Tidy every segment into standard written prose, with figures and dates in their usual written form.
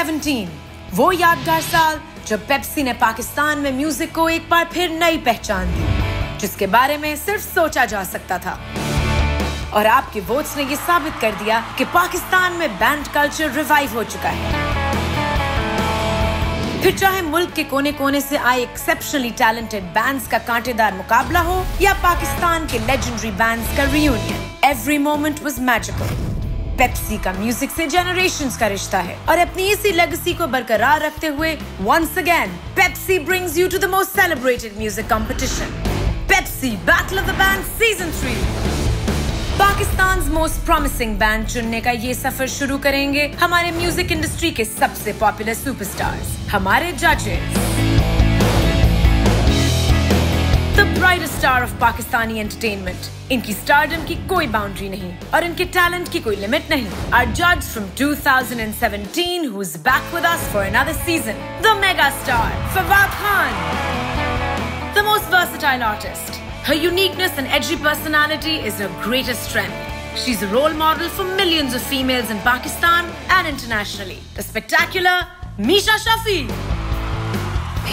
2017, वो यादगार साल जब पेप्सी ने पाकिस्तान में म्यूजिक को एक बार फिर नई पहचान दी, जिसके बारे में सिर्फ सोचा जा सकता था। और आपके वोट्स ने ये साबित कर दिया कि पाकिस्तान में बैंड कल्चर रिवाइव हो चुका है। फिर चाहे मुल्क के कोने कोने से आए एक्सेप्शनली टैलेंटेड बैंड्स का कांटेदार मुकाबला हो या पाकिस्तान के लेजेंडरी बैंड्स का reunion, every moment was magical. Pepsi का म्यूजिक से जनरेशंस का रिश्ता है और अपनी इसी लेगेसी को बरकरार रखते हुए once again Pepsi brings you to the most celebrated music competition, Pepsi battle of the band season 3। Pakistan most promising band चुनने का ये सफर शुरू करेंगे हमारे म्यूजिक इंडस्ट्री के सबसे पॉपुलर सुपरस्टार्स, हमारे जजेस। The brightest star of Pakistani entertainment, इनकी स्टारडम की कोई बाउंड्री नहीं और इनके टैलेंट की कोई लिमिट नहीं। Our judge from 2017 who's back with us for another season, the mega star Fawad Khan, the most versatile artist. Her uniqueness and edgy personality is her greatest strength. She's a role model for millions of females in Pakistan and internationally. The spectacular Misha Shafi.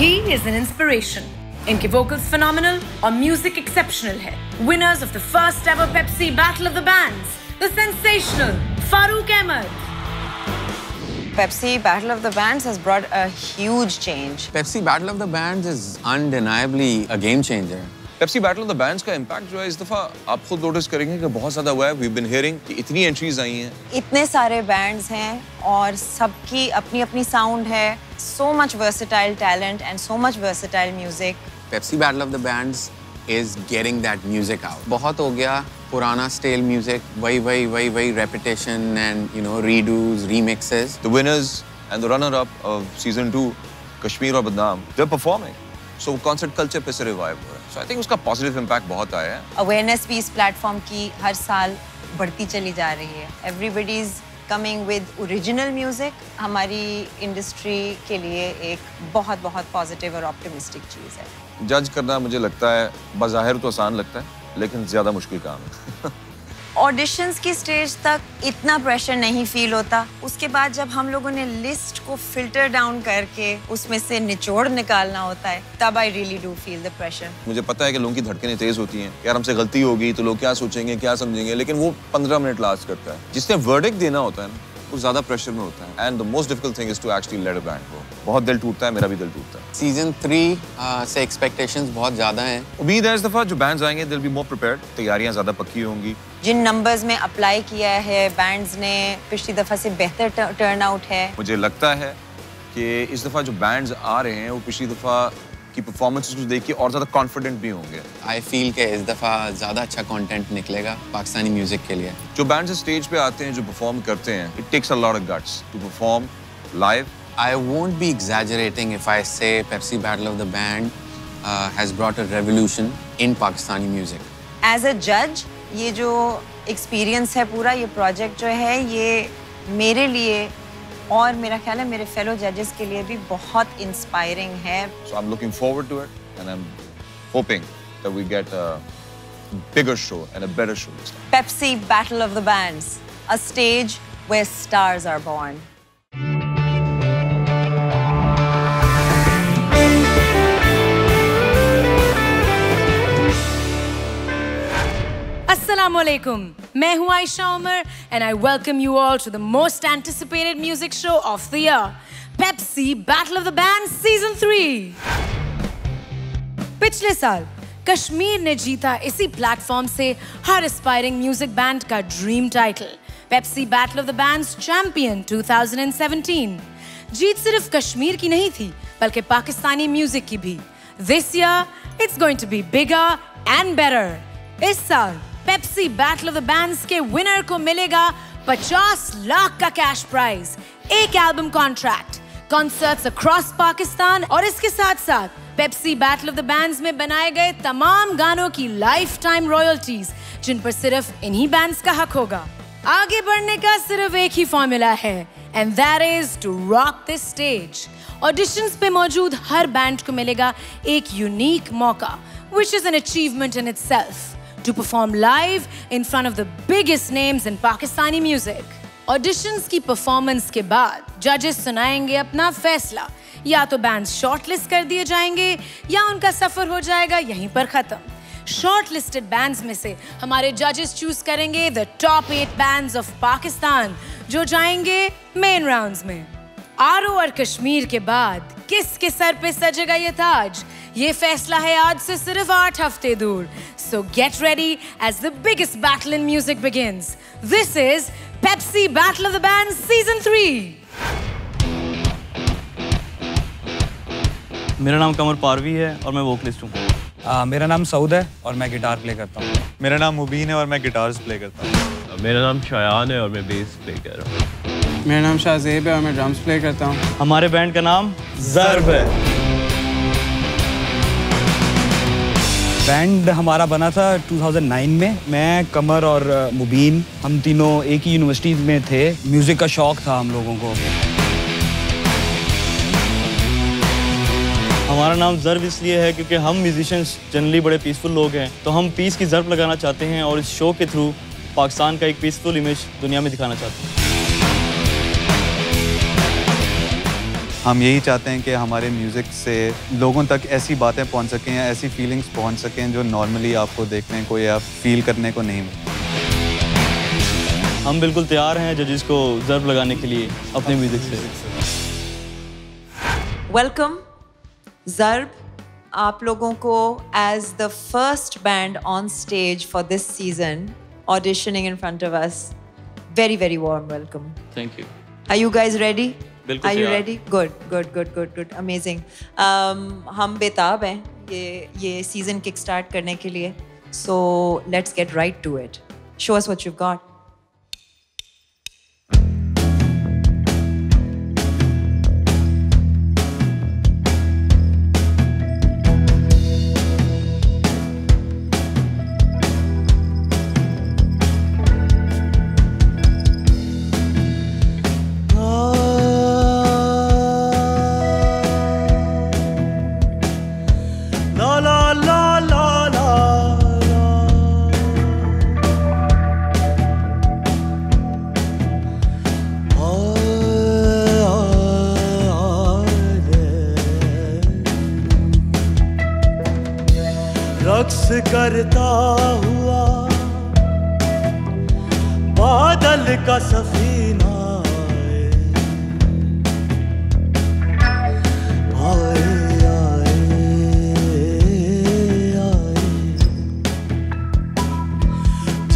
He is an inspiration. इनके vocals phenomenal और music exceptional है. Winners of the first ever Pepsi Battle of the Bands, the sensational Farooq Ahmed. Pepsi Battle of the Bands has brought a huge change. Pepsi Battle of the Bands is undeniably a game changer. Pepsi battle of the bands का impact जो है इस दफा आप खुद notice करेंगे कि बहुत ज्यादा हुआ है। वी हैव बीन हियरिंग कि इतनी एंट्रीज आई हैं, इतने सारे बैंड्स हैं और सबकी अपनी अपनी साउंड है। So much versatile talent and so much versatile music. Pepsi Battle of the Bands is getting that music out. बहुत हो गया पुराना stale music, वही repetition and redos, remixes. The winners and the runner-up of season 2, Kashmir और बदनाम, they're performing. So concert culture पे से revive हो रहा है। So I think उसका positive impact बहुत आया है। Awareness भी इस platform की हर साल बढ़ती चली जा रही है। Everybody is coming with original music. हमारी industry के लिए एक बहुत positive और optimistic चीज़ है। Judge करना मुझे लगता है बज़ाहिर तो आसान लगता है, लेकिन ज़्यादा मुश्किल काम है। ऑडिशंस की स्टेज तक इतना प्रेशर नहीं फील होता। उसके बाद जब हम लोगों ने लिस्ट को फिल्टर डाउन करके उसमें से निचोड़ निकालना होता है, तब I really do feel the pressure. मुझे पता है कि लोगों की धड़कनें तेज होती हैं, यार हमसे गलती होगी तो लोग क्या सोचेंगे, क्या समझेंगे, लेकिन वो 15 मिनट लास्ट करता है। जिसने वर्डिक्ट देना होता है ना, वो ज्यादा प्रेशर में होता है। And the most difficult thing is to actually let a band go. बहुत दिल टूटता है, मेरा भी दिल टूटता है। सीजन 3 से एक्सपेक्टेशंस बहुत ज्यादा हैं। उम्मीद है इस दफा जो बैंड्स आएंगे they will be more prepared, तैयारियां ज्यादा पक्की होंगी। जिन नंबर्स में अप्लाई किया है बैंड्स ने, पिछली दफा से बेहतर टर्न आउट है। मुझे लगता है कि इस दफा जो बैंड्स आ रहे हैं वो पिछली दफा की परफॉर्मेंसेस को देख के और ज्यादा कॉन्फिडेंट भी होंगे। आई फील कि इस दफा ज्यादा अच्छा कंटेंट निकलेगा पाकिस्तानी म्यूजिक के लिए। जो बैंड्स स्टेज पे आते हैं, जो परफॉर्म करते हैं, it takes a lot of guts to perform live. I won't be exaggerating if I say Pepsi Battle of the Band has brought a revolution in Pakistani music. As a judge, ये जो experience है पूरा, ये project जो है, ये मेरे लिए और मेरा ख्याल है मेरे फेलो जजेस के लिए भी बहुत इंस्पायरिंग है। So I'm looking forward to it and I'm hoping that we get a bigger show and a better show this time. Pepsi Battle of the Bands, a stage where stars are born. Assalamualaikum. मैं हूँ Ayesha Umar and I welcome you all to the most anticipated music show of the year, Pepsi Battle of the Bands Season 3. पिछले साल कश्मीर ने जीता इसी platform से हर aspiring music band का dream title, Pepsi Battle of the Bands Champion 2017. जीत सिर्फ कश्मीर की नहीं थी, बल्कि पाकिस्तानी म्यूजिक की भी। This year, it's going to be bigger and better. इस साल Pepsi Battle of the Bands के विनर को मिलेगा 50 लाख का कैश प्राइज, एक album contract, concerts across Pakistan और इसके साथ साथ Pepsi Battle of the Bands में बनाए गए तमाम गानों की लाइफ टाइम रॉयल्टीज, जिन पर सिर्फ इन्हीं बैंड्स का हक होगा। आगे बढ़ने का सिर्फ एक ही फॉर्मूला है, and that is to rock this stage. Auditions पे मौजूद हर बैंड को मिलेगा एक यूनिक मौका, which is an achievement in itself, to perform live in front of the biggest names in Pakistani music. Auditions की परफॉर्मेंस के बाद जजेस सुनाएंगे अपना फैसला। या तो बैंड्स शॉर्टलिस्ट कर दिए जाएंगे या उनका सफर हो जाएगा यहीं पर खत्म। शॉर्टलिस्टेड बैंड्स में से हमारे जजेस चूज करेंगे the top 8 bands of Pakistan जो जाएंगे मेन राउंड्स में। आरो और कश्मीर के बाद किसके सर पे सजेगा ये ताज, ये फैसला है आज से सिर्फ 8 हफ्ते दूर। So get ready as the biggest battle in music begins. This is Pepsi Battle of the Bands Season 3. मेरा नाम कमर पारवी है और मैं वोकलिस्ट हूँ। मेरा नाम सऊद है और मैं गिटार प्ले करता हूँ। मेरा नाम मुबीन है और मैं गिटार्स प्ले करता हूँ। मेरा नाम शायान है और मैं बेस प्ले कर रहा हूँ। मेरा नाम शाहजेब है और मैं ड्रम्स प्ले करता हूँ। हमारे बैंड का नाम ज़र्ब है। बैंड हमारा बना था 2009 में। मैं, कमर और मुबीन हम तीनों एक ही यूनिवर्सिटी में थे। म्यूज़िक का शौक था हम लोगों को। हमारा नाम ज़र्ब इसलिए है क्योंकि हम म्यूजिशियंस जनरली बड़े पीसफुल लोग हैं, तो हम पीस की ज़र्ब लगाना चाहते हैं और इस शो के थ्रू पाकिस्तान का एक पीसफुल इमेज दुनिया में दिखाना चाहते हैं। हम यही चाहते हैं कि हमारे म्यूज़िक से लोगों तक ऐसी बातें पहुंच सकें या ऐसी फीलिंग्स पहुंच सकें जो नॉर्मली आपको देखने को या फील करने को नहीं मिलती। हम बिल्कुल तैयार हैं जजेस को ज़र्ब लगाने के लिए अपने म्यूज़िक से। वेलकम ज़र्ब, आप लोगों को as the first band on stage for this season auditioning in front of us, very very warm welcome. Thank you. Are you guys ready? बिल्कुल। Are you ready? Good. Amazing. हम बेताब हैं ये season kick start करने के लिए. So let's get right to it. Show us what you've got. रक्स करता हुआ बादल का सफीना आए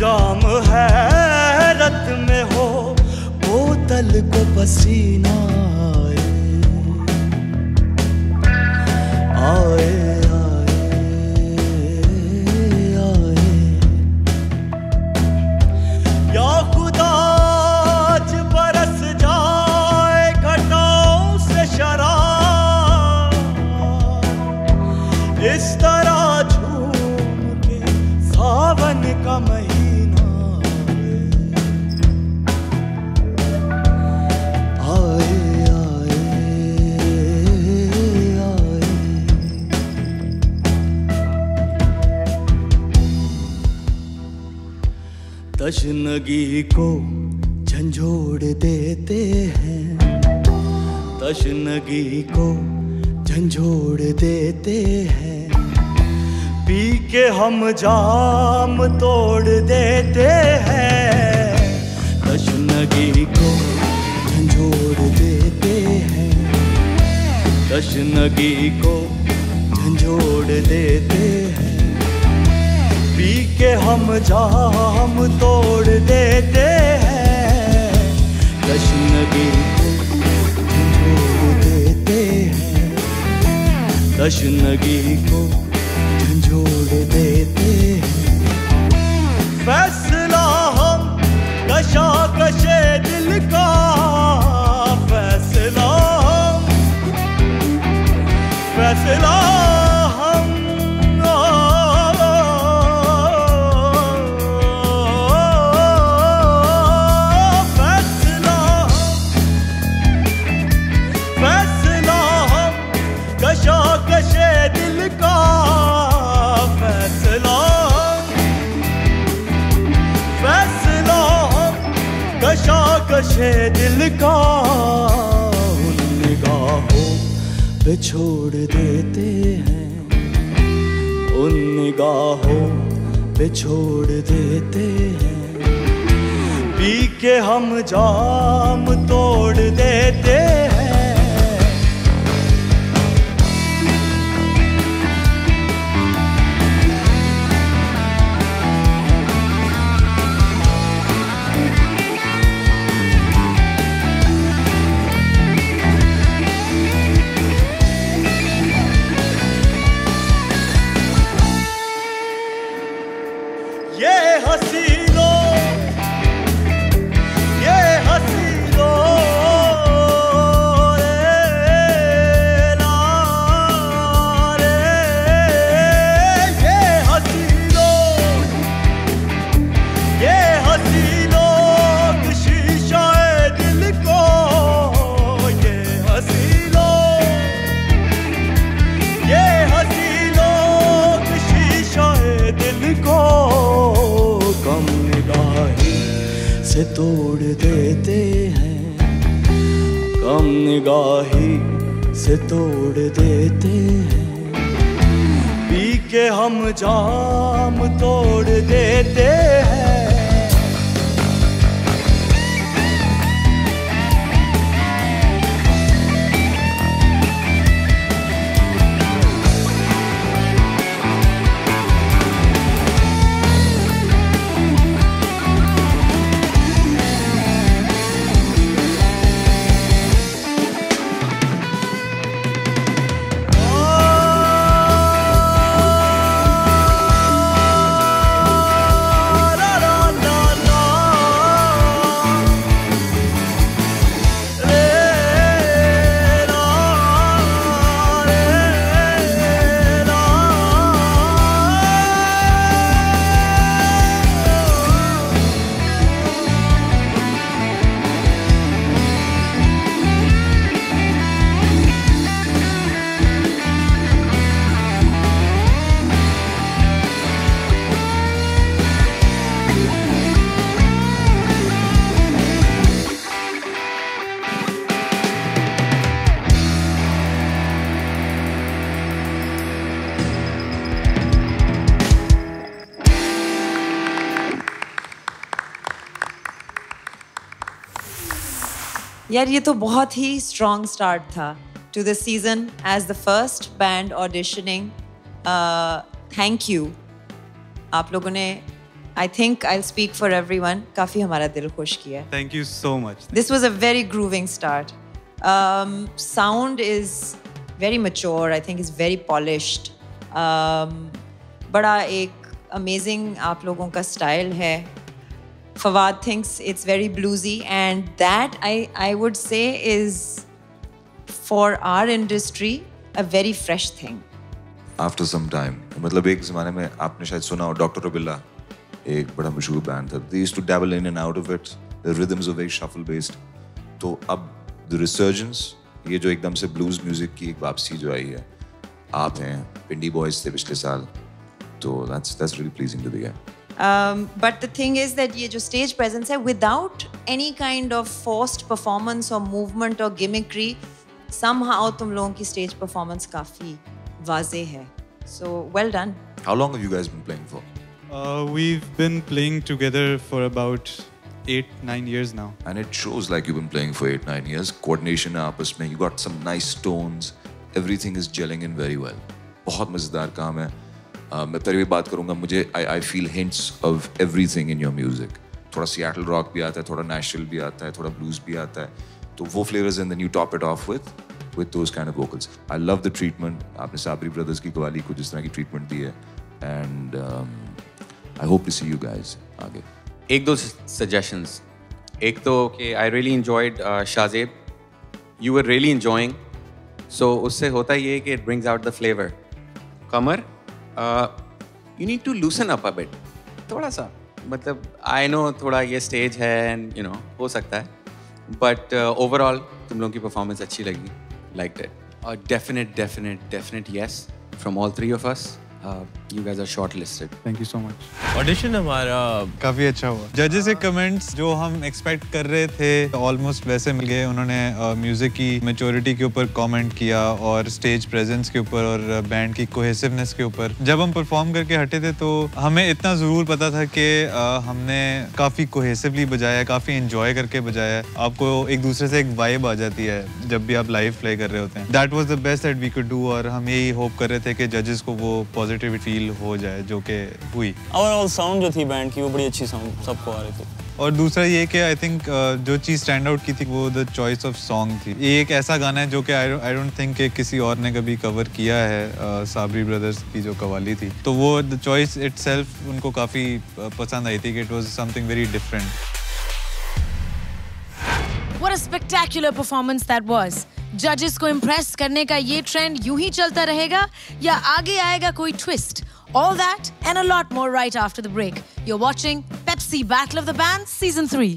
जाम हैरत में हो बोतल को पसीना आए इस तरह झूम के सावन का महीना आए तशनगी को झंझोड़ देते हैं, तशनगी को झंझोड़ देते हैं, पी के हम जाम तोड़ देते हैं। तशनगी को झंझोड़ देते हैं, तशनगी को झंझोड़ देते हैं, पी के हम जाम तोड़ देते हैं। तशनगी को झंझोड़ देते हैं, तशनगी को झंझोड़ देते हैं। फैसला हम कशाकशे दिल का, फैसला हम, फैसला हम फैसला हम, फैसला हम कशाकशे दिल का। कशे दिल का उन निगाहों पे छोड़ देते हैं, उन निगाहों पे छोड़ देते हैं, पी के हम जाम तोड़ देते हैं। से तोड़ देते हैं, कम निगाही से तोड़ देते हैं, पी के हम जाम तोड़ देते हैं। यार ये तो बहुत ही स्ट्रॉन्ग स्टार्ट था to the season as the first band auditioning. Thank you आप लोगों ने, I think I speak for everyone, काफ़ी हमारा दिल खुश किया। Thank you so much. This was a very grooving start. Sound is very mature, I think is very polished. बड़ा एक अमेजिंग आप लोगों का स्टाइल है। Fawad thinks it's very bluesy, and that I would say is for our industry a very fresh thing. After some time, मतलब एक ज़माने में आपने शायद सुना हो डॉक्टर रबिल्ला, एक बड़ा मशहूर बैंड था. They used to dabble in and out of it. The rhythms are very shuffle based. तो अब the resurgence, ये जो एकदम से blues music की एक वापसी जो आई है, आप हैं, पिंडी बॉयज थे पिछले साल, तो that's really pleasing to hear. But the thing is that ये जो stage presence है, without any kind of forced performance or movement or gimmickry, somehow तुम लोगों की stage performance काफी वाज़े है. So well done. How long have you guys been playing for? We've been playing together for about 8-9 years now. And it shows like you've been playing for 8-9 years. Coordination है आपस में, you got some nice tones, everything is gelling in very well. बहुत मज़ेदार काम है. मैं पहले भी बात करूँगा, मुझे I feel hints of everything in your music. थोड़ा Seattle rock भी आता है, थोड़ा Nashville भी आता है, थोड़ा blues भी आता है, तो वो flavors and then you top it off with those kind of vocals. I love the treatment. आपने साबरी ब्रदर्स की कवाली को जिस तरह की treatment दी है, and I hope to see you guys आगे. एक दो suggestions. एक तो कि I really enjoyed Shahzeb. You were really enjoying. So उससे होता ये कि it brings out the flavor. Qamar, you need to loosen up a bit. थोड़ा सा, मतलब I know थोड़ा ये stage है and you know हो सकता है, but overall तुम लोगों की performance अच्छी लगी, liked it. Definite yes from all three of us. you guys are shortlisted. Thank you so much. Audition हमारा काफ़ी अच्छा हुआ. जजेस के कमेंट्स जो हम एक्सपेक्ट कर रहे थे ऑलमोस्ट वैसे मिल गए. उन्होंने म्यूज़िक की मैच्योरिटी के ऊपर कमेंट किया और स्टेज प्रेजेंस के ऊपर और बैंड की कोहेसिवनेस के ऊपर. जब हम परफॉर्म करके हटे थे तो हमें इतना ज़रूर पता था कि हमने काफ़ी कोहेसिवली बजाया, काफ़ी एंजॉय करके बजाया. आपको एक दूसरे से एक वाइब आ जाती है जब भी आप लाइव प्ले कर रहे होते हैं. That was the best that we could do और हम यही होप कर रहे थे कि जजेस को वो पॉजिटिव फील हो जाए, जो कि हुई. ओवरऑल साउंड जो थी बैंड की वो बड़ी अच्छी साउंड सबको आ रही थी. और दूसरा ये कि आई थिंक जो चीज़ स्टैंड आउट की थी वो द चॉइस ऑफ सॉन्ग थी. ये एक ऐसा गाना है जो कि आई डोंट थिंक कि किसी और ने कभी कवर किया है. साबरी ब्रदर्स की जो कवाली थी, तो वो द चॉइस इटसेल्फ उनको काफ़ी पसंद आई थी कि it was something very different. What a spectacular performance that was. Judges को impress करने का ये ट्रेंड यूं ही चलता रहेगा या आगे आएगा कोई twist? All that and a lot more right after the break. You're watching Pepsi Battle of the Bands Season 3.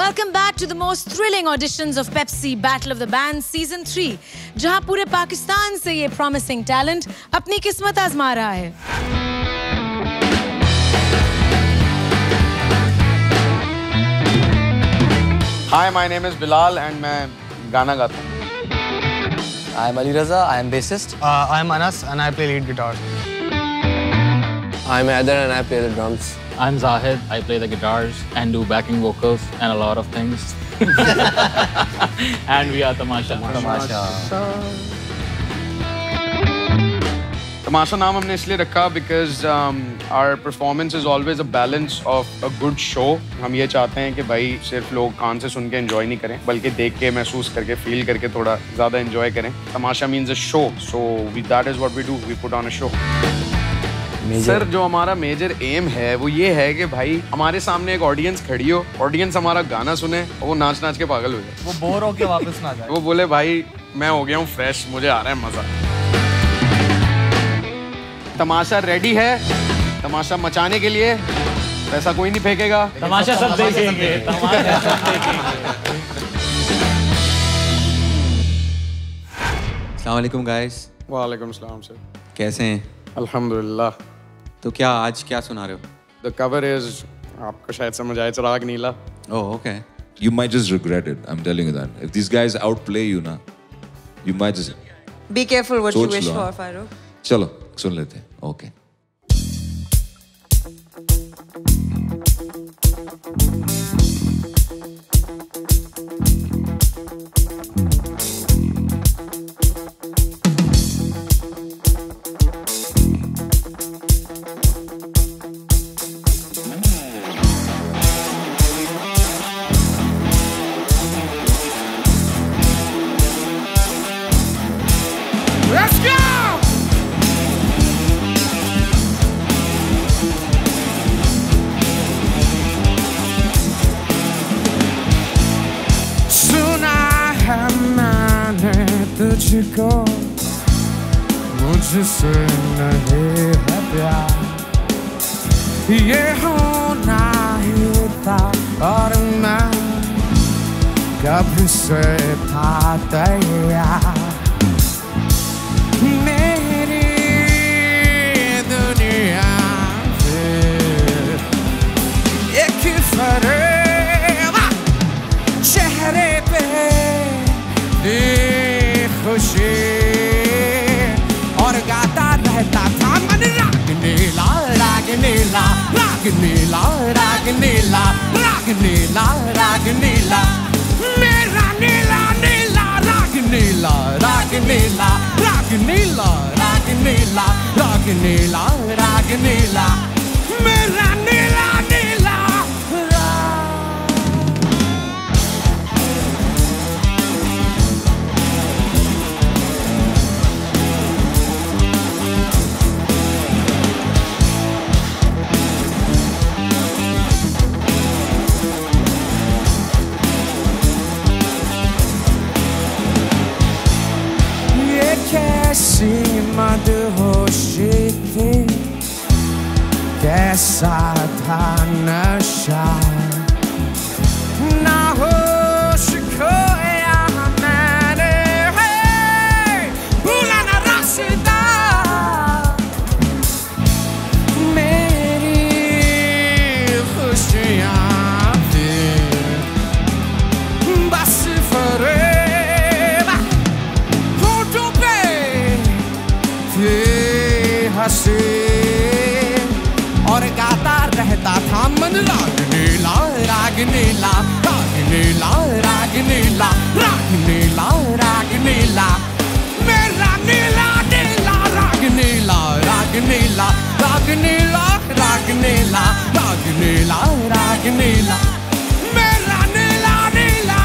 Welcome back to the most thrilling auditions of Pepsi Battle of the Bands Season 3, जहां पूरे पाकिस्तान से ये promising talent अपनी किस्मत आजमा रहा है. Hi, my name is Bilal and मैं गाना गाता हूँ. I am Ali Raza, I am bassist. I am Anas and I play lead guitar. I am Haider and I play the drums. I'm Zahid, I play the guitars and do backing vocals and a lot of things. And we are Tamasha. तमाशा नाम हमने इसलिए रखा because our performance is always a balance of a good show. हम ये चाहते हैं कि भाई सिर्फ लोग कान से सुन के enjoy नहीं करें, बल्कि देख के, महसूस करके, feel करके थोड़ा ज़्यादा enjoy करें. तमाशा means a show, so that is what we do. We put on a show. Sir जो हमारा मेजर एम है वो ये है कि भाई हमारे सामने एक ऑडियंस खड़ी हो, ऑडियंस हमारा गाना सुने और वो नाच नाच के पागल हो जाए. वो बोर होके वापस ना जाए. वो बोले भाई मैं हो गया हूँ फ्रेश, मुझे आ रहा है मजा. तमाशा रेडी है तमाशा मचाने के लिए. पैसा कोई नहीं फेंकेगा, तमाशा सब देखेंगे. तमाशा सब देखेंगे. अस्सलाम वालेकुम गाइस. वालेकुम सलाम सर. कैसे हैं? अल्हम्दुलिल्लाह. तो क्या आज क्या सुना रहे हो? The cover is आपको शायद समझ आए, चिराग नीला. Oh, okay. You might just regret it. I'm telling you that. If these guys outplay you ना, you might just. Be careful what you wish for, Farooq. चलो सुन लेते हैं. Okay. Let's go! तुझको मुझसे नहीं है प्यार, ये होना ही था और मैं कब से था तैयार. मेरी दुनिया से एक फरेब चेहरे पे खुशी और गाता रहता था मन. राग नीला राग नीला राग नीला राग नीला राग नीला राग नीला मेरा नीला नीला राग नीला राग नीला राग नीला राग नीला राग नीला राग नीला मेरा नीला नीला. कैसी मदहोशी थी, कैसा था नशा, Ragnila, Ragnila, Ragnila, Ragnila, Ragnila. Mera Nila, Nila, Ragnila, Ragnila, Ragnila, Ragnila, Ragnila, Ragnila. Mera Nila, Nila.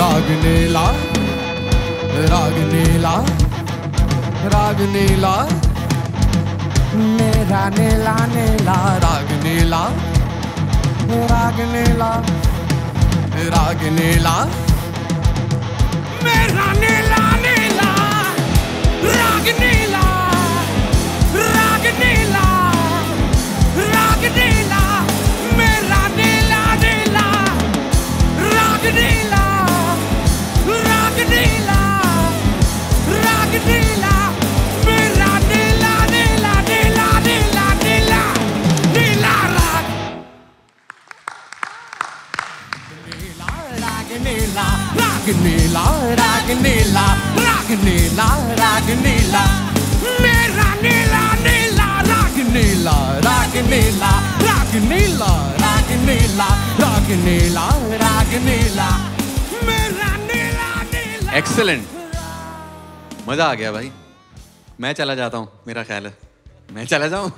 Ragnila, Ragnila, Ragnila, Mera Nila, Nila, Ragnila, Ragnila, Ragnila, Mera Nila, Nila, Ragnila, Ragnila, Ragnila, Mera Nila, Nila, Ragnila. Ragnila, Ragnila, Mera Nila, Nila, Nila, Nila, Nila, Nila, Ragnila, Ragnila, Ragnila, Ragnila, Ragnila, Mera Nila, Nila, Ragnila, Ragnila, Ragnila, Ragnila, Ragnila, Ragnila, Mera Nila. Excellent. मजा आ गया भाई. मैं चला जाता हूँ. मेरा ख्याल है. मैं चला जाऊँ.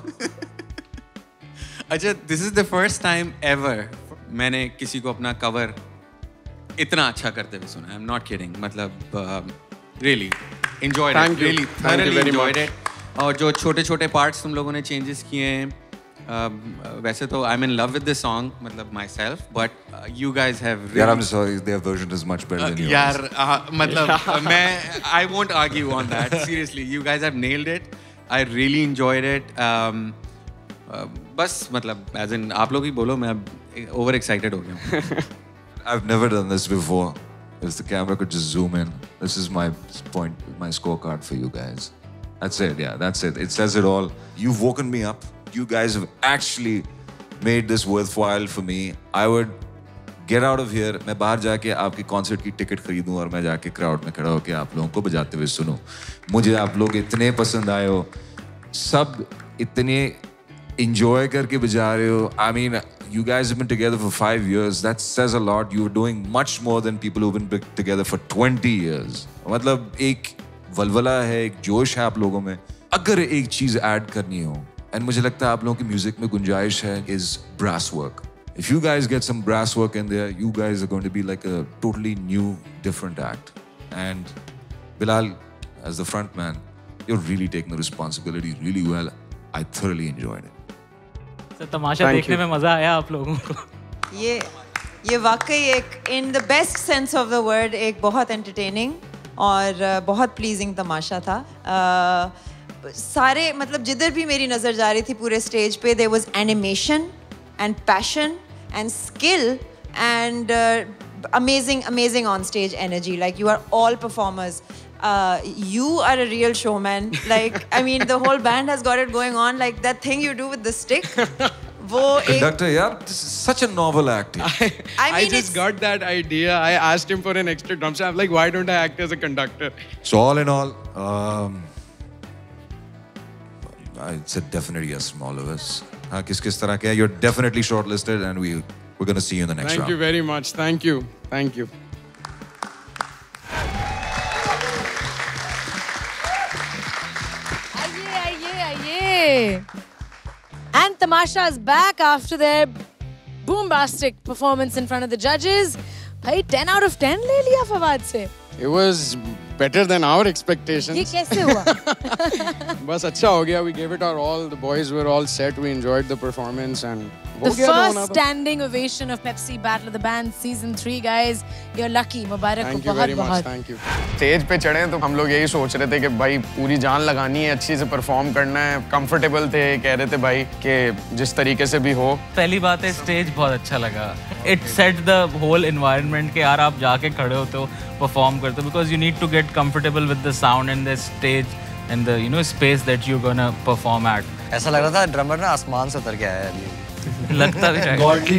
अच्छा, this is the first time ever मैंने किसी को अपना cover इतना अच्छा करते हुए सुना. I'm not kidding. मतलब really enjoyed it. Really thoroughly enjoyed it. और जो छोटे-छोटे parts तुम लोगों ने changes किए हैं. वैसे तो I'm in love with this song, मतलब myself, but you guys have really... Yeah, I'm sorry, their version is much better than yours. यार, मतलब मैं I won't argue on that. Seriously, you guys have nailed it. I really enjoyed it. बस मतलब as in आप लोग ही बोलो, मैं over excited हो गया हूँ. I've never done this before. If the camera could just zoom in, this is my point, my scorecard for you guys. That's it, yeah, that's it. It says it all. You've woken me up. You guys have actually made this worthwhile for me. I would get out of here. मैं बाहर जाके आपकी concert की ticket खरीदूं और मैं जाके crowd में खड़ा होके आप लोगों को बजाते हुए सुनूं. मुझे आप लोग इतने पसंद आए हो, सब इतने enjoy करके बजा रहे हो. I mean, you guys have been together for 5 years. That says a lot. You're doing much more than people who've been together for 20 years. मतलब एक वलवला है, एक जोश है आप लोगों में. अगर एक चीज ऐड करनी हो, and मुझे लगता है आप लोगों की म्यूजिक में गुंजाइश है, is brass work. If you guys get some brass work in there, you guys are going to be like a totally new, different act. And Bilal, as the front man, you're really taking the responsibility really well. I thoroughly enjoyed it. So, तमाशा देखने में मजा आया आप लोगों को. ये वाकई एक in the best sense of the word एक बहुत entertaining और बहुत pleasing तमाशा था. सारे मतलब जिधर भी मेरी नजर जा रही थी पूरे स्टेज पे, there was animation and passion and skill and amazing on stage energy. Like you are all performers. You are a real showman. Like I mean, the whole band has got it going on. Like that thing you do with the stick. Conductor, yeah, this is such a novel act. I just got that idea. I asked him for an extra drum set. I'm like, why don't I act as a conductor? So all in all, it's a definitely yes from all of us. किस तरह के? You're definitely shortlisted, and we're gonna see you in the next round. Thank you very much. Thank you. Thank you. Aye. And Tamasha is back after their boombastic performance in front of the judges. Bhai, 10 out of 10 ले लिया फवाद से. It was better than our expectations. ये कैसे हुआ? बस अच्छा हो गया. We gave it our all. The boys were all set. We enjoyed the performance and the first standing ovation of Pepsi Battle of the Bands Season 3, guys. You're lucky. मुबारक हो बहुत बहुत. Thank you. स्टेज पे चढ़े तो हम लोग यही सोच रहे थे कि भाई पूरी जान लगानी है, अच्छी से परफॉर्म करना है. कंफर्टेबल थे, कह रहे थे भाई कि जिस तरीके से भी हो. पहली बात है स्टेज बहुत अच्छा लगा it set the whole environment कि यार आप जाके खड़े होते हो perform करते हो because you need to get comfortable with the sound and the stage and the space that you're gonna perform at. ऐसा लग रहा था ड्रमर ना आसमान से उतर के आया है अभी। लगता भी है। Godly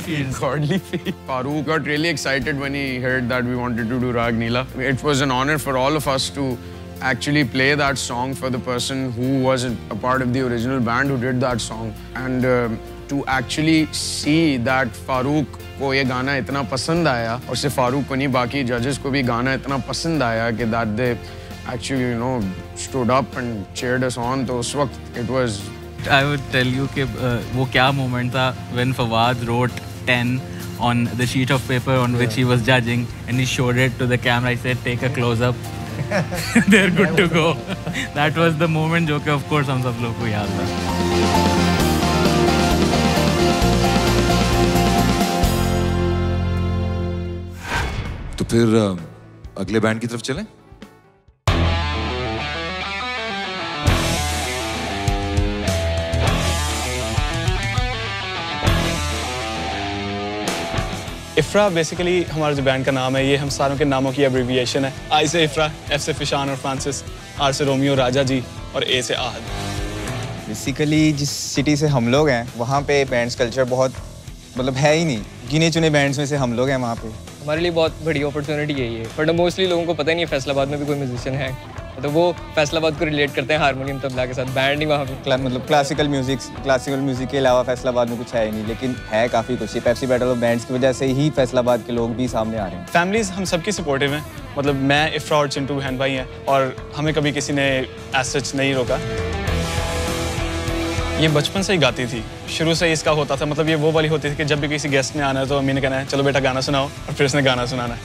feel. Farooq got really excited when he heard that we wanted to do Rag Neela. It was an honor for all of us to actually play that song for the person who was a part of the original band who did that song, and to actually see that Farooq को ये गाना इतना पसंद आया और सिर्फ फारूक को नहीं बाकी जजेस को भी गाना इतना पसंद आया कि that they actually stood up and cheered us on. तो उस वक्त it was I would tell you कि वो क्या moment था when Fawad wrote 10 on the sheet of paper on which he was judging and he showed it to the camera. I said take a close up. They're good to go. That was the moment जो कि of course हम सब लोग को याद था. तो फिर अगले बैंड की तरफ चलें? इफ्रा बेसिकली हमारा जो बैंड का नाम है, ये हम सारों के नामों की एब्रिविएशन है. आई से इफ्रा, एफ से फिशान और फ्रांसिस, आर से रोमियो राजा जी और ए से आहद. बेसिकली जिस सिटी से हम लोग हैं वहाँ पे बैंड्स कल्चर बहुत मतलब है ही नहीं. गिने चुने बैंड्स में से हम लोग हैं वहाँ पे. हमारे लिए बहुत बड़ी अपॉर्चुनिटी है ये, बट मोस्टली लोगों को पता ही नहीं है फैसलाबाद में भी कोई म्यूजिशियन है. तो वो फैसलाबाद को रिलेट करते हैं हारमोनियम तबला के साथ. बैंड नहीं वहाँ पे मतलब क्लासिकल म्यूजिक के अलावा फैसलाबाद में कुछ है ही नहीं, लेकिन है काफ़ी कुछ. ये पेप्सी बैटल ऑफ बैंड्स की वजह से ही फैसलाबाद के लोग भी सामने आ रहे हैं. फैमिलीज हम सबकी सपोर्टिव हैं. मतलब मैं, इफ्रा और चिंटू बहन भाई हैं और हमें कभी किसी ने एज सच नहीं रोका. ये बचपन से ही गाती थी, शुरू से ही इसका होता था. मतलब ये वो वाली होती थी कि जब भी किसी गेस्ट ने आना है तो अम्मी ने कहना है चलो बेटा गाना सुनाओ, और फिर उसने गाना सुनाना है.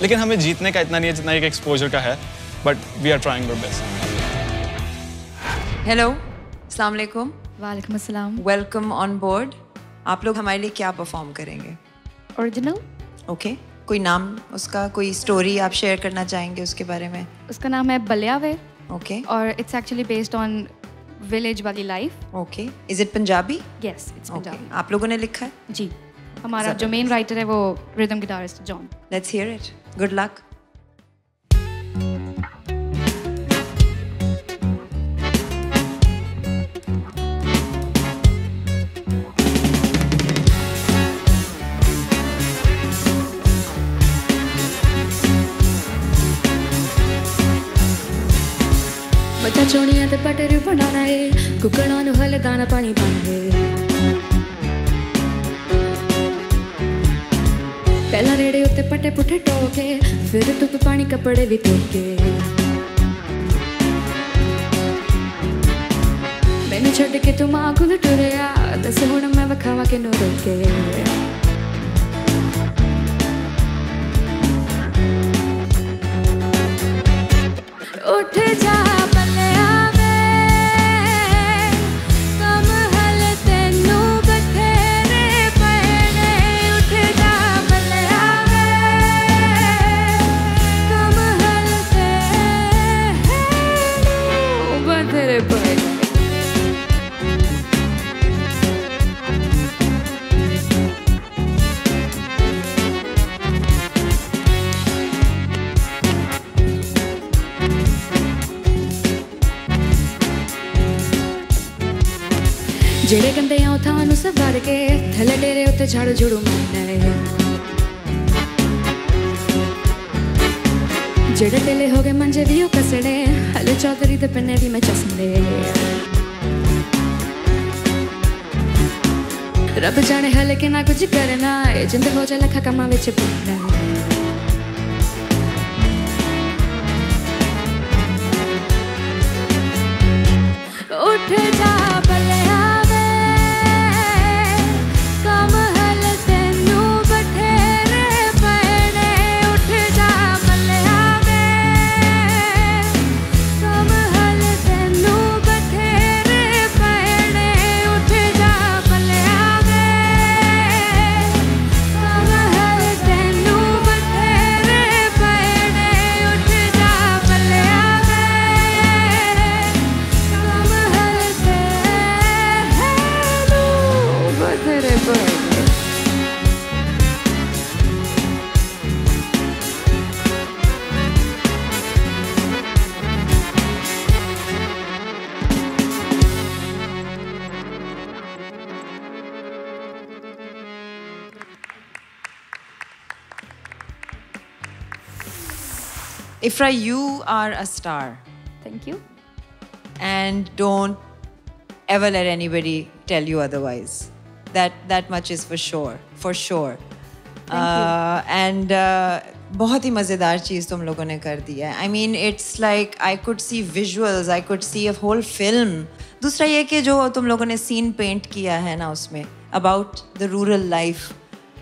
लेकिन हमें जीतने का इतना नहीं है जितना एक एक्सपोजर का है, but we are trying our best. Hello, अस्सलाम वालेकुम. वालेकुम अस्सलाम. Welcome on board. आप लोग हमारे लिए क्या परफॉर्म करेंगे? ओरिजिनल. ओके. कोई नाम उसका, कोई स्टोरी आप शेयर करना चाहेंगे उसके बारे में? उसका नाम है बलियावे. ओके. और it's actually based on village वाली life. Okay. Is it Punjabi? Yes, it's Punjabi. आप लोगों ने लिखा है? जी. हमारा जो मेन राइटर है वो rhythm guitarist John. Let's hear it. Good luck. बच्चा चोनिया ते पटेरू बनाना है, कुकड़ा नु हले दाना पानी पांगे. पहला रेड़े उत्ते पटे पुठे टोके, फिर धुप पानी कपड़े भी धोके. मैंने छड़ के तुम आंखों ने टुरिया, दस हुण मैं वखावा के नो रोके. उठ जा जेड़े गंदे आओ थानू सवार के, थले डेरे उत्ते झाड़ू झुड़ू मारना है. जेड़े टेले हो गए मंजे भी कसड़े, हले चौधरी दे पन्ने दी मैं चसने. रब जाने हले के ना कुछ करना है, जिंद हो जाए लखा कमा विच पड़ना है. उठ जा Ballia Ifra, you are a star. Thank you. And don't ever let anybody tell you otherwise. That much is for sure. And बहुत ही मज़ेदार चीज़ तुम लोगों ने कर दी है. I mean, it's like I could see visuals, I could see a whole film. दूसरा ये कि जो तुम लोगों ने scene paint किया है ना उसमें about the rural life.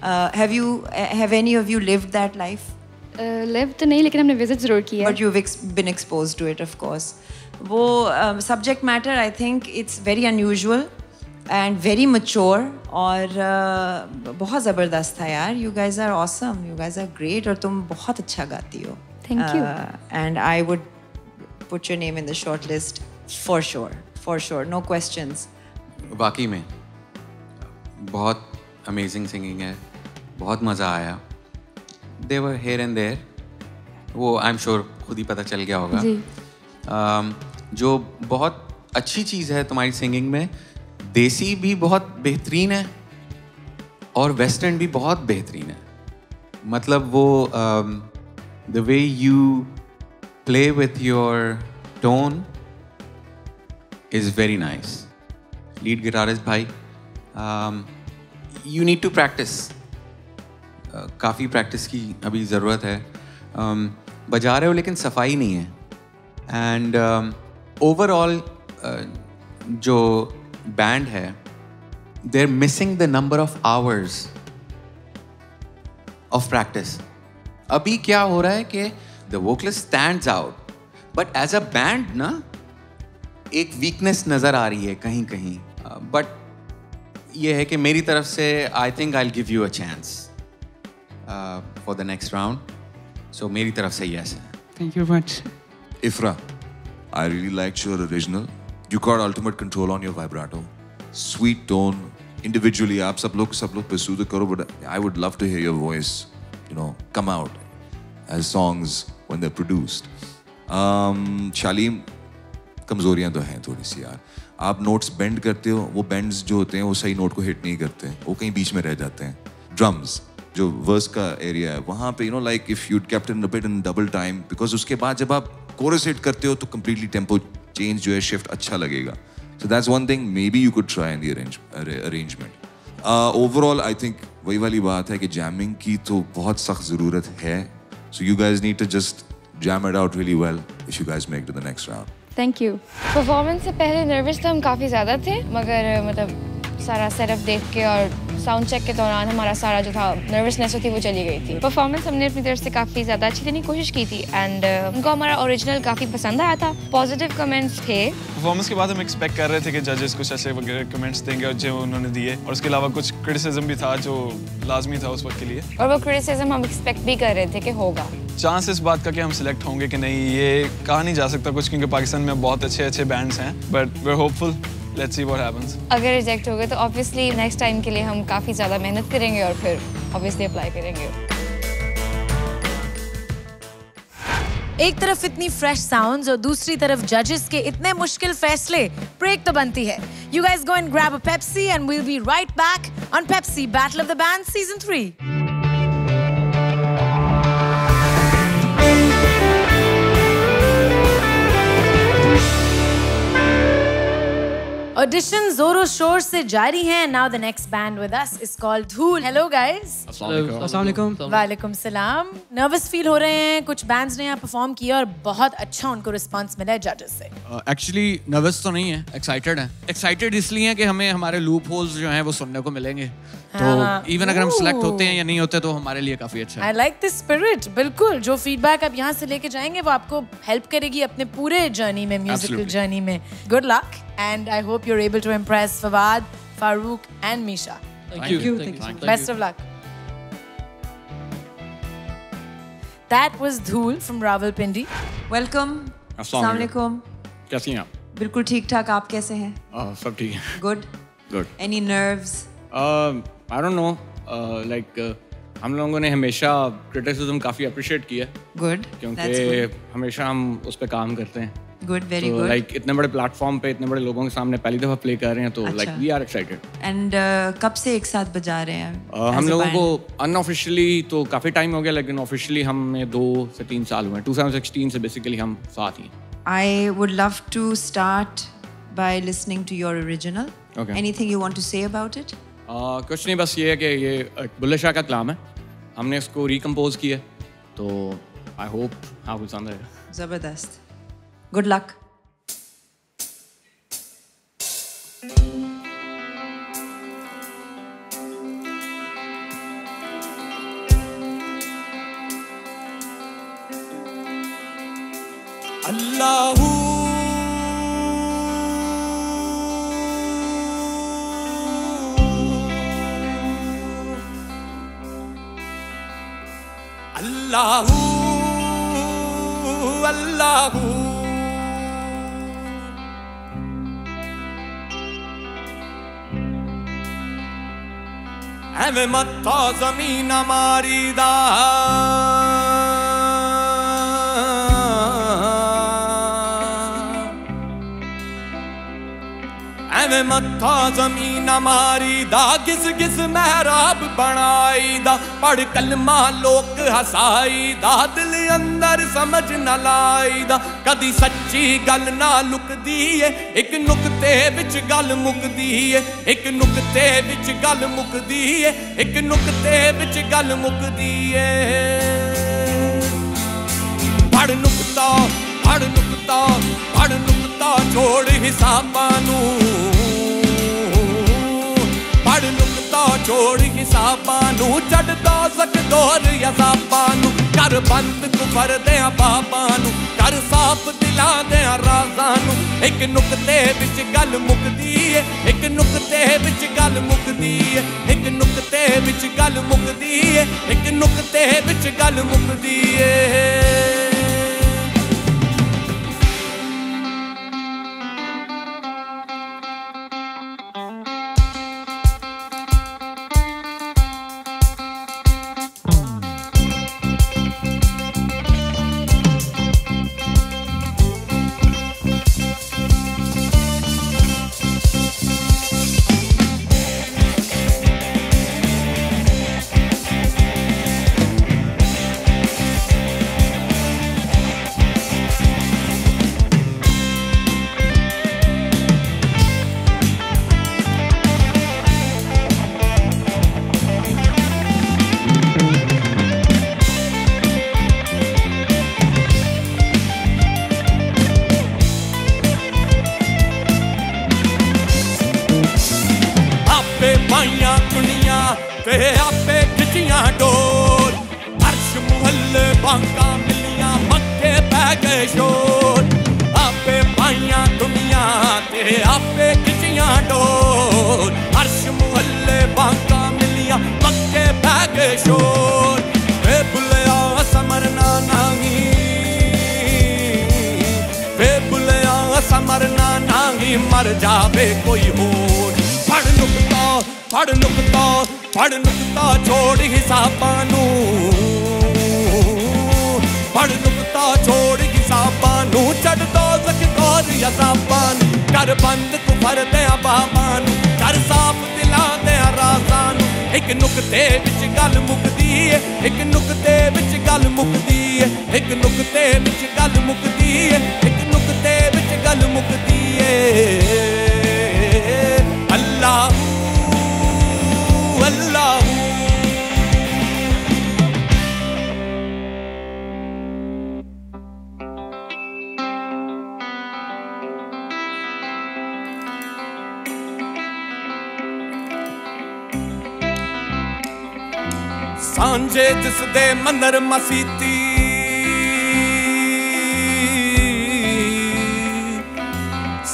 Have any of you lived that life? Live तो नहीं, लेकिन हमने visit ज़रूर किया. But you've been exposed to it, of course. वो subject matter, I think it's very unusual and very mature और बहुत ज़बरदस्त था यार. You guys are awesome. You guys are great और तुम बहुत अच्छा गाती हो. Thank you. And I would put your name in the short list for sure. No questions. वाकई में बहुत amazing singing है. बहुत मज़ा आया. They were here and there. वो I'm sure खुद ही पता चल गया होगा. जो बहुत अच्छी चीज़ है तुम्हारी सिंगिंग में, देसी भी बहुत बेहतरीन है और वेस्टर्न भी बहुत बेहतरीन है. मतलब वो the way you play with your tone is very nice. Lead guitarist भाई, you need to practice. काफ़ी प्रैक्टिस की अभी ज़रूरत है. बजा रहे हो लेकिन सफाई नहीं है. एंड ओवरऑल जो बैंड है, they are missing the number of hours of practice. अभी क्या हो रहा है कि the vocalist stands out, but as a band ना एक वीकनेस नज़र आ रही है कहीं कहीं. बट ये है कि मेरी तरफ से आई think I will give you a chance for the next round. So मेरी तरफ से yes. Thank you very much. Ifra, I really liked your original. You got ultimate control on your vibrato. Sweet tone. Individually, आप सब लोग pursue the करो, but I would love to hear your voice, come out as songs when they're produced. Shalim, कमजोरियां तो हैं थोड़ी सी यार. आप notes bend करते हो, वो bends जो होते हैं वो सही note को hit नहीं करते, वो कहीं बीच में रह जाते हैं. Drums, जो वर्स का एरिया है वहाँ पे like if you'd kept in a bit in double time, because उसके बाद जब आप कोरस हिट करते हो तो कंप्लीटली टेम्पो चेंज जो है शिफ्ट अच्छा लगेगा. So that's one thing may be you could try in the arrangement. Overall I think वही वाली बात है कि जैमिंग की तो बहुत सख्त ज़रूरत है. So you guys need to just jam it out really well if you guys make to the next round. Thank you. Performance से पहले नर्वस तो हम काफ़ी ज़्यादा थे, मगर मतलब सारा सेटअप देख के और साउंड चेक के दौरान हमारा सारा जो था नर्वसनेस थी वो चली गई थी. परफॉर्मेंस हमने अपनी तरफ से काफ़ी ज़्यादा अच्छी देने की कोशिश की थी एंड उनको हमारा ओरिजिनल काफ़ी पसंद आया था. पॉजिटिव कमेंट्स थे. परफॉर्मेंस के बाद हम एक्सपेक्ट कर रहे थे कि जजेस कुछ ऐसे वगैरह कमेंट्स देंगे और जो उन्होंने दिए, और उसके अलावा कुछ क्रिटिसिज्म भी था जो लाजमी था उस वक्त के लिए, और वो क्रिटिसिज्म हम एक्सपेक्ट भी कर रहे थे कि होगा. चांस इस बात का कि हम सिलेक्ट होंगे कि नहीं ये कहा नहीं जा सकता कुछ, क्योंकि पाकिस्तान में बहुत अच्छे बैंड्स हैं, but we are hopeful. Let's see what happens. अगर रिजेक्ट हो गए तो ऑब्वियसली नेक्स्ट टाइम के लिए हम काफ़ी ज़्यादा मेहनत करेंगे और फिर ऑब्वियसली अप्लाई करेंगे. एक तरफ इतनी फ्रेश साउंड्स और दूसरी तरफ जजेस के इतने मुश्किल फैसले, ब्रेक तो बनती है. You guys go and grab a Pepsi and we'll be right back on Pepsi Battle of the Bands Season 3. Auditions जोरों शोर से जारी हैं. Now the next band with us is called Dhool. Hello guys. अस्सलामुअलैकुम. वालेकुम सलाम. Nervous feel हो रहे हैं? कुछ बैंड्स ने यहाँ परफॉर्म किया और बहुत अच्छा उनको रिस्पांस मिला है जजेस से. एक्चुअली नर्वस तो नहीं है, एक्साइटेड है. एक्साइटेड इसलिए कि हमें हमारे लूप होल्स जो हैं वो सुनने को मिलेंगे. तो इवन अगर हम सिलेक्ट होते हैं या नहीं होते तो हमारे लिए काफी अच्छा है. I like this spirit. बिल्कुल जो फीडबैक आप यहाँ से लेके जाएंगे वो आपको हेल्प करेगी अपने पूरे जर्नी में, म्यूजिकल जर्नी में. Good luck and I hope you're able to impress Fawad, Farooq and Misha. Thank you. Best of luck. That was Dhool from Rawalpindi. Welcome. अस्सलाम वालेकुम. कैसी हैं आप? बिल्कुल ठीक ठाक. आप कैसे हैं? सब ठीक है. Good. Any nerves? I don't know. हम लोगों ने हमेशा क्रिटिसिज्म काफी अप्रिशिएट किया. Good. क्योंकि हमेशा हम उस पर काम करते हैं. Good, very so, good. Like इतने बड़े प्लेटफॉर्म पे इतने बड़े लोगों के सामने पहली दफा प्ले कर रहे हैं तो like we are excited. And कब से एक साथ बजा रहे हैं? हम लोगों को अनऑफिशियली तो काफी टाइम हो गया लेकिन ऑफिशियली हमें 2 से 3 साल हुए हैं. 2016 से बेसिकली हम साथ ही. I would love to start by listening to your original. Okay. Anything you want to say about it? कुछ नहीं, बस ये है कि ये बुल्ले शाह का कलाम है. हमने इसको रिकम्पोज किया तो आई होप हाँ पसंद आएगा. जबरदस्त. Good luck. Allahu Allahu Allahu ਐਵੇਂ ਮੱਥਾ ਜ਼ਮੀਨ ਮਾਰੀਦਾ ਐਵੇਂ ਮੱਥਾ ਜ਼ਮੀਨ ਮਾਰੀਦਾ ਗਿਸ ਗਿਸ ਮਹਿਰਾਬ ਬਣਾਈਦਾ ਪੜ ਕਲਮਾ ਲੋਕ ਹਸਾਈਦਾ ਦਿਲ ਅੰਦਰ ਸਮਝ ਨਾ ਲਾਈਦਾ ਕਦੀ ਸੱਚੀ ਗੱਲ ਨਾ ਲੁਕਦੀ ਏ ਇੱਕ ਨੁਕਤੇ ਵਿੱਚ ਗੱਲ ਮੁੱਕਦੀ ਏ ਇੱਕ ਨੁਕਤੇ ਵਿੱਚ ਗੱਲ ਮੁੱਕਦੀ ਏ ਇੱਕ ਨੁਕਤੇ ਵਿੱਚ ਗੱਲ ਮੁੱਕਦੀ ਏ ਪੜ ਨੁਕਤਾ ਪੜ ਨੁਕਤਾ ਪੜ ਨੁਕਤਾ ਛੋੜ ਹਿਸਾਬਾਂ ਨੂੰ ਪੜ ਨੁਕਤਾ ਛੋੜ ਹਿਸਾਬਾਂ ਨੂੰ ਛੱਡਦਾ ਸਕਦੋਰ ਯਜ਼ਾਬਾਂ ਨੂੰ ਕਰ ਬੰਦ ਕੁਫਰ ਦਿਆਂ ਬਾਬਾਂ ਨੂੰ ਕਰ ਸਾਫ ਦਿਲਾਂ ਦਿਆਂ ਰਾਜ਼ਾਂ ਨੂੰ ਇੱਕ ਨੁਕਤੇ ਵਿੱਚ ਗੱਲ ਮੁੱਕਦੀ ਏ ਇੱਕ ਨੁਕਤੇ ਵਿੱਚ ਗੱਲ ਮੁੱਕਦੀ ਏ ਇੱਕ ਨੁਕਤੇ ਵਿੱਚ ਗੱਲ ਮੁੱਕਦੀ ਏ ਇੱਕ ਨੁਕਤੇ ਵਿੱਚ ਗੱਲ ਮੁੱਕਦੀ ਏ ਤੇ ਆਪੇ ਖਿੱਚੀਆਂ ਡੋਰ ਅਰਸ਼ ਮੁਹੱਲੇ ਬਾਂਕਾਂ ਮਿਲੀਆਂ ਮੱਥੇ ਪੈ ਗਏ ਸ਼ੋਰ ਆਪੇ ਪਾਈਆਂ ਦੁਨੀਆ ਤੇ ਆਪੇ ਖਿੱਚੀਆਂ ਡੋਰ ਅਰਸ਼ ਮੁਹੱਲੇ ਬਾਂਕਾਂ ਮਿਲੀਆਂ ਮੱਥੇ ਪੈ ਗਏ ਸ਼ੋਰ ਵੇ ਬੁੱਲਿਆ ਸਮਰਨਾ ਨਹੀਂ ਵੇ ਬੁੱਲਿਆ ਸਮਰਨਾ ਨਹੀਂ ਮਰ ਜਾਵੇ ਕੋਈ ਹੋਰ ਪੜ ਨੁਕਤਾ ਛੋੜ ਹਿਸਾਬਾਂ ਨੂੰ ਪੜ ਨੁਕਤਾ ਛੋੜ ਹਿਸਾਬਾਂ ਨੂੰ ਛੱਡ ਦੋ ਜ਼ਕਰ ਯਜ਼ਾਬਾਂ ਨੂੰ ਕਰ ਬੰਦ ਕੁਫਰ ਦਿਆਂ ਬਾਬਾਂ ਨੂੰ ਕਰ ਸਾਫ ਦਿਲਾਂ ਦਿਆਂ ਰਾਜ਼ਾਂ ਨੂੰ ਇੱਕ ਨੁਕਤੇ ਵਿੱਚ ਗੱਲ ਮੁੱਕਦੀ ਏ ਇੱਕ ਨੁਕਤੇ ਵਿੱਚ ਗੱਲ ਮੁੱਕਦੀ ਏ ਇੱਕ ਨੁਕਤੇ ਵਿੱਚ ਗੱਲ ਮੁੱਕਦੀ ਏ ਇੱਕ ਨੁਕਤੇ ਵਿੱਚ ਗੱਲ ਮੁੱਕਦੀ ਏ ਅੱਲਾਹ Allah ਸਾਂਝੇ ਜਿਸ ਦੇ ਮੰਦਰ ਮਸੀਤੀ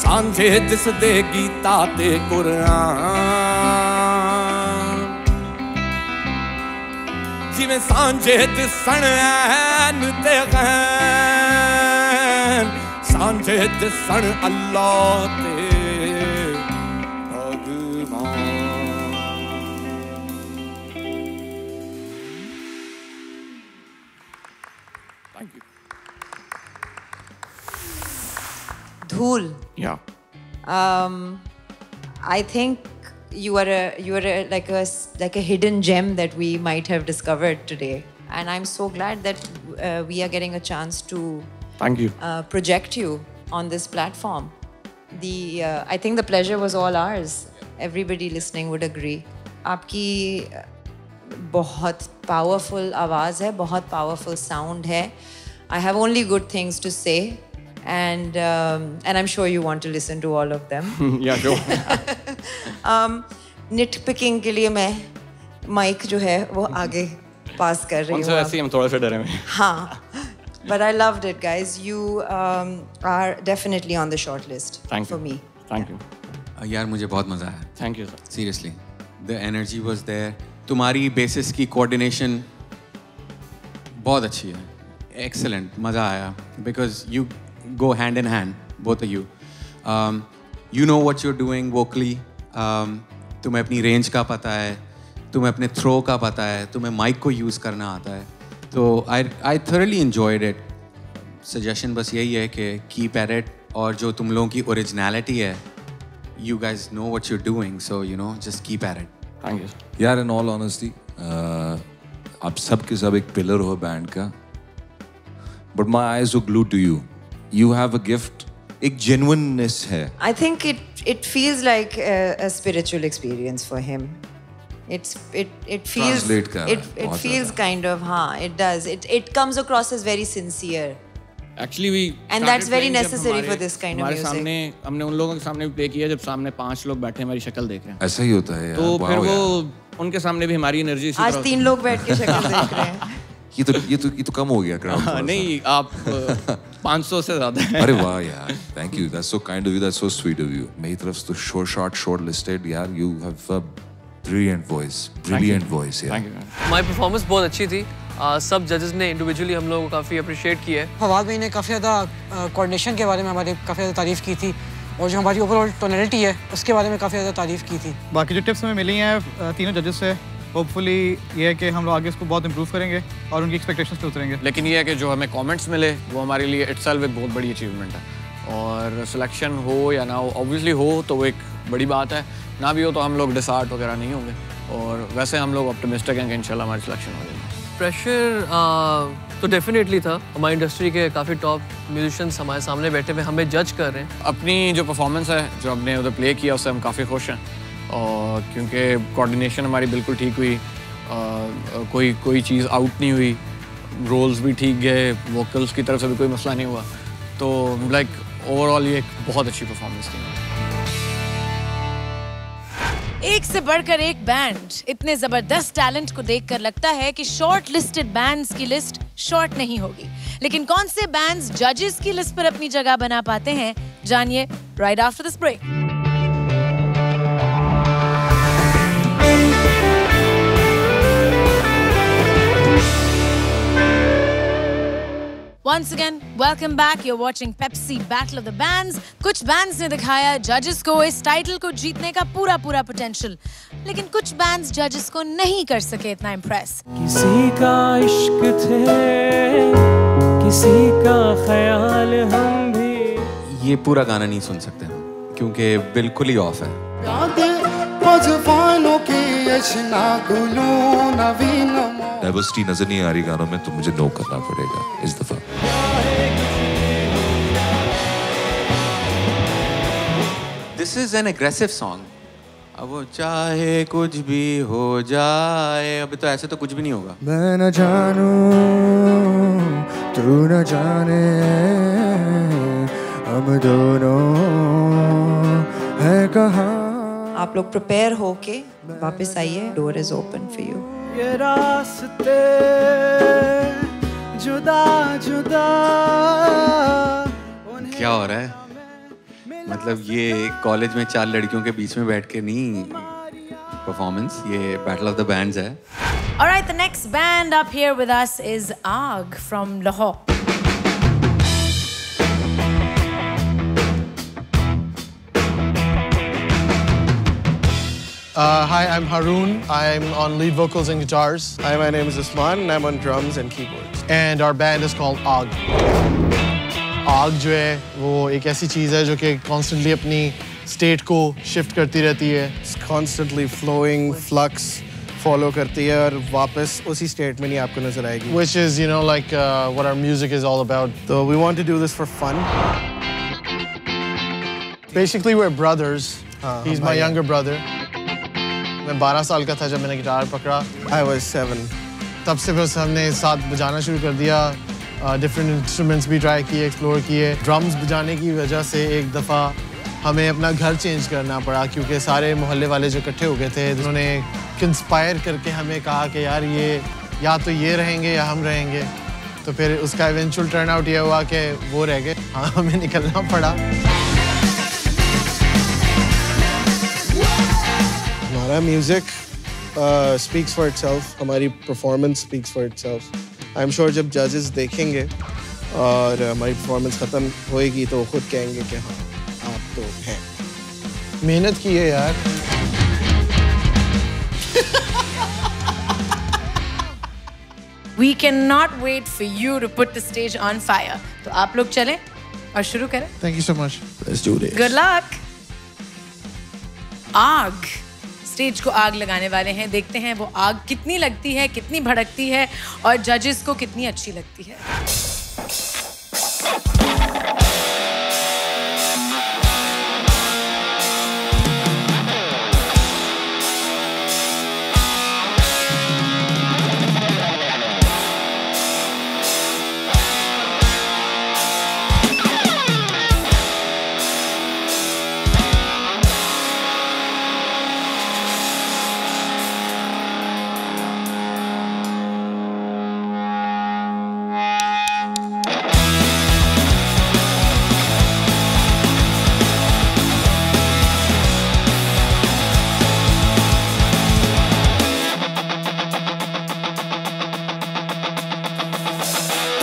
ਸਾਂਝੇ ਜਿਸ ਦੇ ਗੀਤਾ ਤੇ ਕੁਰਾਨ ਜਿਵੇਂ ਸਾਂਝੇ ਦਿਸਣ ਐਨ ਤੇ ਗੈਨ ਸਾਂਝੇ ਦਿਸਣ ਅੱਲਾਹ ਤੇ ਭਗਵਾਨ Thank you. Dhool. Yeah. I think you are like a hidden gem that we might have discovered today, and I'm so glad that we are getting a chance to Thank you. Project you on this platform. I think the pleasure was all ours. Everybody listening would agree. आपकी बहुत powerful आवाज़ है, बहुत powerful sound है. I have only good things to say, and I'm sure you want to listen to all of them. Yeah, sure. Nitpicking के लिए मैं mic जो है वो आगे pass कर रही हूँ. उनसे ऐसे ही हम थोड़ा सा डरे हैं. हाँ. But I loved it, guys. You are definitely on the short list for me. Thank you. यार मुझे बहुत मजा आया. Thank you, sir. Seriously, the energy was there. तुम्हारी basis की coordination बहुत अच्छी है. Excellent, मजा आया. Because you go hand in hand, both of you. You know what you're doing vocally. तुम्हें अपनी range का पता है. तुम्हें अपने throw का पता है. तुम्हें mic को use करना आता है. तो I thoroughly enjoyed it. Suggestion बस यही है कि keep at it, और जो तुम लोगों की originality है, you guys know what you're doing, so you know, just keep at it. Thank you. यार in all honesty, आप सब के सब एक pillar हो band का, but my eyes were glued to you. You have a gift, एक genuineness है. I think it feels like a spiritual experience for him. It feels it feels kind of it does. It comes across as very sincere. Actually we and that's very necessary for this kind of music. सामने हमने उन लोगों के सामने भी play किया जब सामने 5 लोग बैठे हमारी शक्ल देख रहे हैं. ऐसा ही होता है यार. तो फिर वो उनके सामने भी हमारी एनर्जी इसी तरह. आज 3 लोग बैठ के शक्ल देख रहे हैं. ये तो कम हो गया क्राउड. नहीं, आप 500 से ज्यादा हैं. अरे वाह यार, thank you, that's so kind of you, that's so sweet of you. मेरी तरफ से तो short listed यार. You have a brilliant voice यार. Thank you. हमारी परफॉर्मेंस बहुत अच्छी थी. सब जजेस ने इंडिविजुअली हम लोगों को काफ़ी अप्रिशिएट किया है. फवाद भाई ने काफ़ी ज़्यादा कोऑर्डिनेशन के बारे में हमारी काफ़ी ज़्यादा तारीफ़ की थी, और जो हमारी ओवरऑल टोनलिटी है उसके बारे में काफ़ी ज़्यादा तारीफ़ की थी. बाकी जो टिप्स हमें मिली हैं तीनों जजेस से, होपफुली ये है कि हम लोग आगे इसको बहुत इंप्रूव करेंगे और उनकी एक्सपेक्टेशंस पे उतरेंगे. लेकिन ये है कि जो हमें कमेंट्स मिले वो हमारे लिए इटसेल्फ एक बहुत बड़ी अचीवमेंट है. और सिलेक्शन हो या ना हो, ऑब्वियसली हो तो वो एक बड़ी बात है, ना भी हो तो हम लोग डिसहार्ट वगैरह नहीं होंगे. और वैसे हम लोग ऑप्टिमिस्टिक हैं कि इंशाल्लाह हमारी सिलेक्शन हो जाएगी. प्रेशर तो डेफिनेटली था. हमारी इंडस्ट्री के काफ़ी टॉप म्यूजिशियंस हमारे सामने बैठे हुए हमें जज कर रहे हैं. अपनी जो परफॉर्मेंस है जो हमने उधर प्ले किया उससे हम काफ़ी खुश हैं, और क्योंकि कोऑर्डिनेशन हमारी बिल्कुल ठीक हुई, कोई चीज़ आउट नहीं हुई, रोल्स भी ठीक गए, वोकल्स की तरफ से भी कोई मसला नहीं हुआ. तो लाइक ओवरऑल ये एक बहुत अच्छी परफॉर्मेंस थी. एक से बढ़कर एक बैंड. इतने जबरदस्त टैलेंट को देखकर लगता है कि शॉर्ट लिस्टेड बैंड्स की लिस्ट शॉर्ट नहीं होगी. लेकिन कौन से बैंड्स जजेस की लिस्ट पर अपनी जगह बना पाते हैं, जानिए right after this break. Once again, welcome back. You're watching Pepsi Battle of the Bands. कुछ बैंड्स ने दिखाया जजेस को इस टाइटल को जीतने का पूरा पोटेंशियल, लेकिन कुछ बैंड्स जजेस को नहीं कर सके इतना इम्प्रेस. किसी का इश्क थे, किसी का ख्याल हम भी. ये पूरा गाना नहीं सुन सकते क्योंकि बिल्कुल ही ऑफ है. डाइवर्सिटी नजर नहीं आ रही गानों में, तो मुझे नो करना पड़ेगा इस दफा. This is an aggressive song. अब वो चाहे कुछ भी हो जाए, अभी तो ऐसे तो कुछ भी नहीं होगा. मैं न जानूं तू न जाने, हम दोनों है कहाँ. आप लोग प्रिपेयर होके वापस आइए. Door is open for you. ये रास्ते जुदा जुदा. क्या हो रहा है? मतलब ये कॉलेज में 4 लड़कियों के बीच में बैठ के नहीं परफॉर्मेंस, ये बैटल ऑफ द बैंड्स है. Alright, the next band up here with us is Aag from Lahore. Hi, I'm Haroon. I'm on lead vocals and guitars. Hi, my name is Usman, and I'm on drums and keyboards. And our band is called Aag. आग जो है वो एक ऐसी चीज़ है जो कि constantly अपनी स्टेट को शिफ्ट करती रहती है. कॉन्स्टेंटली फ्लोइंग फ्लक्स फॉलो करती है और वापस उसी स्टेट में नहीं आपको नजर आएगी. Which is, you know, like what our music is all about. So we want to do this for fun. Basically, we're brothers. He's my भाई हैं. younger brother. मैं 12 साल का था जब मैंने गिटार पकड़ा. I was 7. तब से बस हमने साथ बजाना शुरू कर दिया. डिफरेंट इंस्ट्रूमेंट्स भी ट्राई किए, एक्सप्लोर किए. ड्रम्स बजाने की वजह से एक दफ़ा हमें अपना घर चेंज करना पड़ा क्योंकि सारे मोहल्ले वाले जो इकट्ठे हो गए थे उन्होंने कंस्पायर करके हमें कहा कि यार ये या तो ये रहेंगे या हम रहेंगे. तो फिर उसका इवेंचुअल टर्न आउट ये हुआ कि वो रह गए. हाँ, हमें निकलना पड़ा. हमारा म्यूजिक स्पीक्स फॉर इटसेल्फ. हमारी performance speaks for itself. I am sure जब जजेस देखेंगे और हमारी परफॉर्मेंस ख़त्म होएगी तो वो खुद कहेंगे कि हाँ आप तो हैं. मेहनत की है यार. We cannot wait for you to put the stage on fire. तो आप लोग चलें और शुरू करें. Thank you so much. Let's do this. Good luck. आग. स्टेज को आग लगाने वाले हैं. देखते हैं वो आग कितनी लगती है, कितनी भड़कती है और जजेस को कितनी अच्छी लगती है.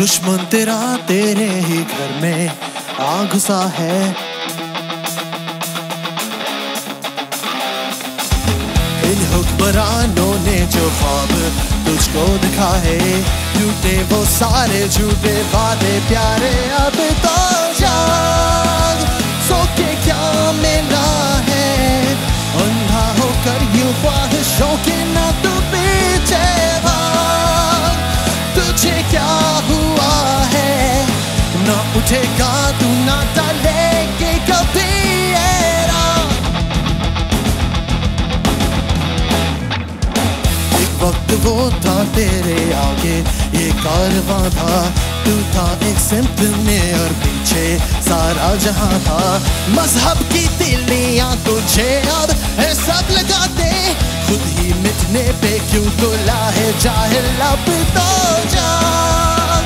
दुश्मन तेरा तेरे ही घर में आ घुसा है. इन हुक्मरानों ने जो ख्वाब तुझको दिखाए, झूठे वो सारे झूठे वादे प्यारे. अब तो जाग, सो के क्या मिला है, अंधा होकर यूं ख्वाहिशों के ना तू पीछे भाग. तुझे क्या हुआ है, ना उठेगा तू ना टलेगी कभी ये राह. एक वक्त वो था तेरे आगे ये कारवां था, तू था एक सिमत में और पीछे सारा जहां था. मजहब की तिलियां तुझे अब है सब लगाते, खुद ही मिटने पे क्यों तुला है जाहिल. अब तो जाग,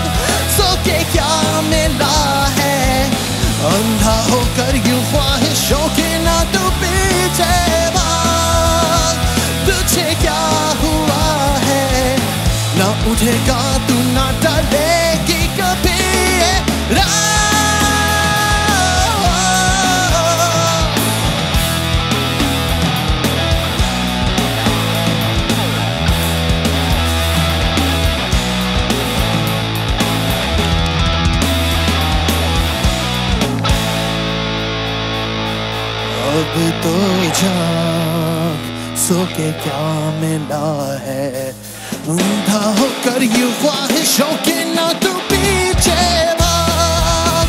सो के क्या मिला है, अंधा होकर यूं ख्वाहिशों के ना तू पीछे भाग. तुझे क्या हुआ है, ना उठेगा तू ना टलेगी कभी ये राह. अब तो जाग, सो के क्या मिला है, अंधा होकर यूं ख्वाहिशों के ना तू पीछे भाग.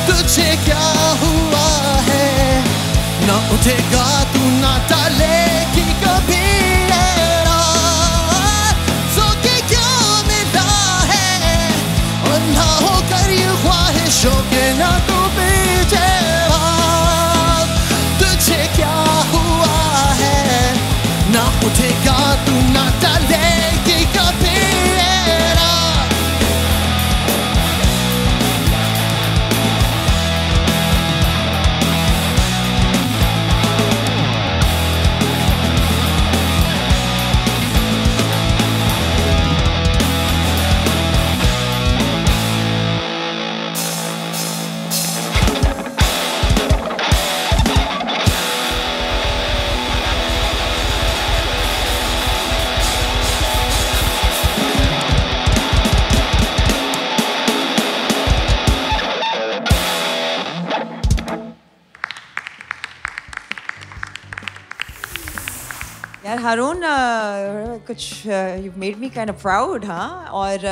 तुझे क्या हुआ है, ना उठेगा तू ना टलेगी कभी ये राह. सो के क्या मिला है, अंधा होकर यूं ख्वाहिशों के ना तू पीछे भाग. तुझे क्या हुआ है, ना उठेगा तू ना टलेगी कभी ये राह. यार हारून कुछ you made me kind of proud, हाँ. और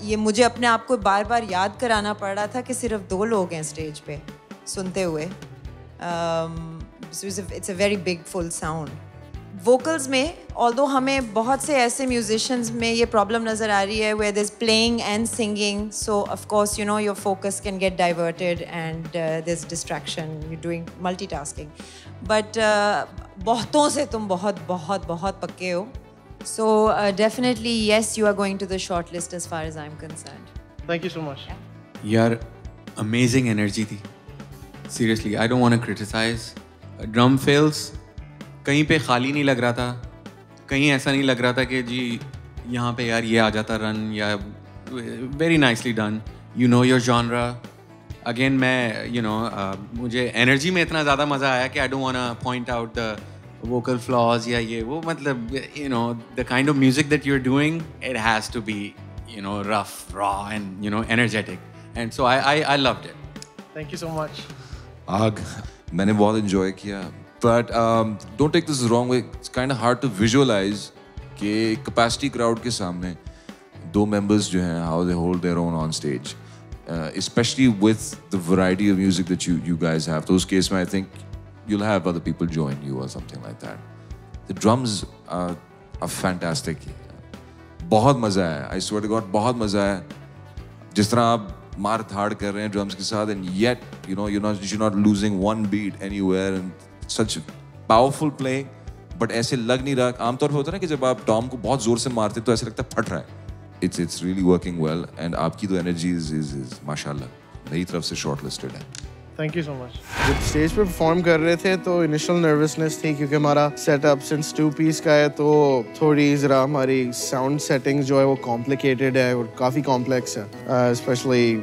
ये मुझे अपने आप को बार बार याद कराना पड़ रहा था कि सिर्फ 2 लोग हैं स्टेज पे सुनते हुए. It's a very big full sound. Vocals में ऑल्दो हमें बहुत से ऐसे म्यूजिशियंस में ये प्रॉब्लम नज़र आ रही है where there's playing and singing, so of course you know your focus can get diverted and there's distraction, you're doing multitasking, but बहुतों से तुम बहुत बहुत बहुत पक्के हो, so definitely yes you are going to the short list as far as I'm concerned. Thank you so much. यार amazing energy थी. Seriously, I don't want to criticize. Drum fills कहीं पे खाली नहीं लग रहा था, कहीं ऐसा नहीं लग रहा था कि जी यहाँ पे यार ये आ जाता रन, या very nicely done. You know your genre. Again मैं मुझे एनर्जी में इतना ज़्यादा मज़ा आया कि I don't want to point out the vocal flaws या ये वो, मतलब the kind of music that you are doing, it has to be rough, raw and energetic, and so I loved it. Thank you so much. आग मैंने बहुत enjoy किया. But don't take this the wrong way. It's kind of hard to visualize कि capacity crowd के सामने 2 members जो हैं, how they hold their own on stage, especially with the variety of music that you guys have. तो उस case में I think you'll have other people join you or something like that. The drums are fantastic. बहुत मज़ा आया. I swear to God, बहुत मज़ा आया. जिस तरह आप मार धाड़ कर रहे हैं drums के साथ, and yet you're not losing one beat anywhere, and such powerful playing, but ऐसे लग नहीं रहा. आमतौर पे होता है ना कि जब आप टॉम को बहुत जोर से मारते तो ऐसे लगता है फट रहा है. It's really working well, and आपकी तो energy is माशाल्लाह मेरी तरफ से shortlisted है. Thank you so much. जब स्टेज पे परफॉर्म कर रहे थे तो इनिशियल नर्वसनेस थी क्योंकि हमारा सेटअप सिंस 2 पीस का है, तो थोड़ी ज़रा हमारी साउंड सेटिंग जो है वो कॉम्प्लिकेटेड है और काफ़ी कॉम्प्लेक्स है. स्पेशली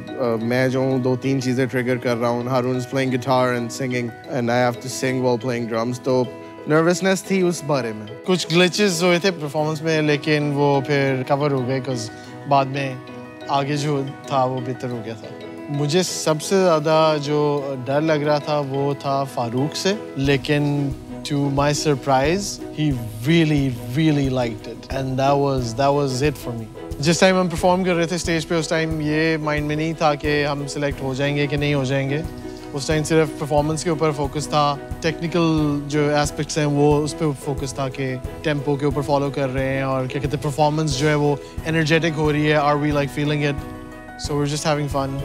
मैं जो हूँ 2-3 चीज़ें ट्रिगर कर रहा हूँ. Haroon is playing guitar and singing and I have to sing while playing drums, तो नर्वसनेस थी उस बारे में. कुछ ग्लिचेस हुए थे परफॉर्मेंस में, लेकिन वो फिर कवर हो गए बिकॉज बाद में आगे जो था वो बेहतर हो गया था. मुझे सबसे ज़्यादा जो डर लग रहा था वो था फारूक से, लेकिन to my surprise he really liked it and that was it for me. जिस टाइम हम परफॉर्म कर रहे थे स्टेज पे, उस टाइम ये माइंड में नहीं था कि हम सिलेक्ट हो जाएंगे कि नहीं हो जाएंगे. उस टाइम सिर्फ परफॉर्मेंस के ऊपर फोकस था. टेक्निकल जो एस्पेक्ट्स हैं वो उस पर फोकस था कि टेम्पो के ऊपर फॉलो कर रहे हैं और क्या कहते हैं परफॉर्मेंस जो है वो एनर्जेटिक हो रही है, are we like feeling it, so we are just having fun.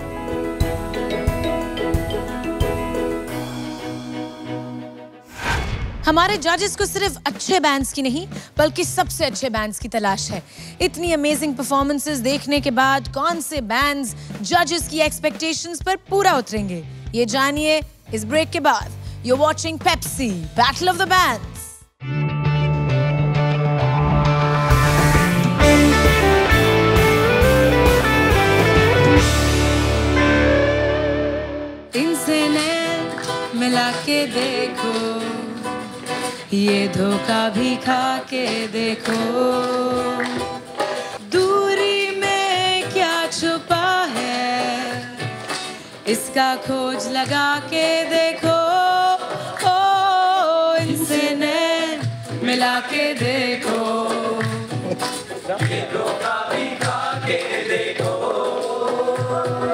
हमारे जजेस को सिर्फ अच्छे बैंड्स की नहीं बल्कि सबसे अच्छे बैंड्स की तलाश है. इतनी अमेजिंग परफॉर्मेंसेस देखने के बाद कौन से बैंड्स जजेस की एक्सपेक्टेशंस पर पूरा उतरेंगे, ये जानिए इस ब्रेक के बाद. You are watching Pepsi battle of the bands. इनसे नैन मिला के देखो, ये धोखा भी खा के देखो, दूरी में क्या छुपा है इसका खोज लगा के देखो. ओ इनसे नैन मिला के देखो, ये धोखा भी खा के देखो.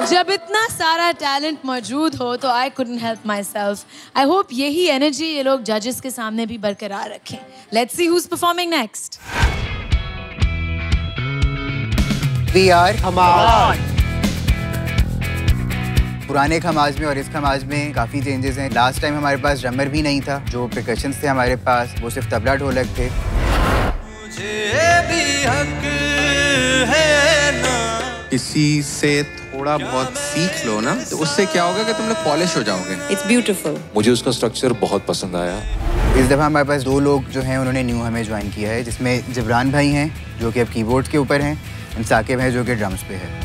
जब इतना सारा टैलेंट मौजूद हो तो I couldn't help myself. I hope यही एनर्जी ये लोग जजेस के सामने भी बरकरार रखें. Let's see who is performing next. We are Hammad. पुराने खमाज में और इस खमाज में काफ़ी चेंजेस हैं. लास्ट टाइम हमारे पास ड्रमर भी नहीं था, जो परकशंस थे हमारे पास वो सिर्फ तबला ढोलक थे. मुझे भी हक है ना. किसी से थोड़ा बहुत सीख लो ना, तो उससे क्या होगा कि तुम लोग पॉलिश हो जाओगे. It's beautiful. मुझे उसका स्ट्रक्चर बहुत पसंद आया. इस दफ़ा हमारे पास 2 लोग जो हैं उन्होंने न्यू हमें ज्वाइन किया है, जिसमें जिब्रान भाई हैं जो कि अब कीबोर्ड के ऊपर हैं, और साकिब हैं जो कि ड्रम्स पे है.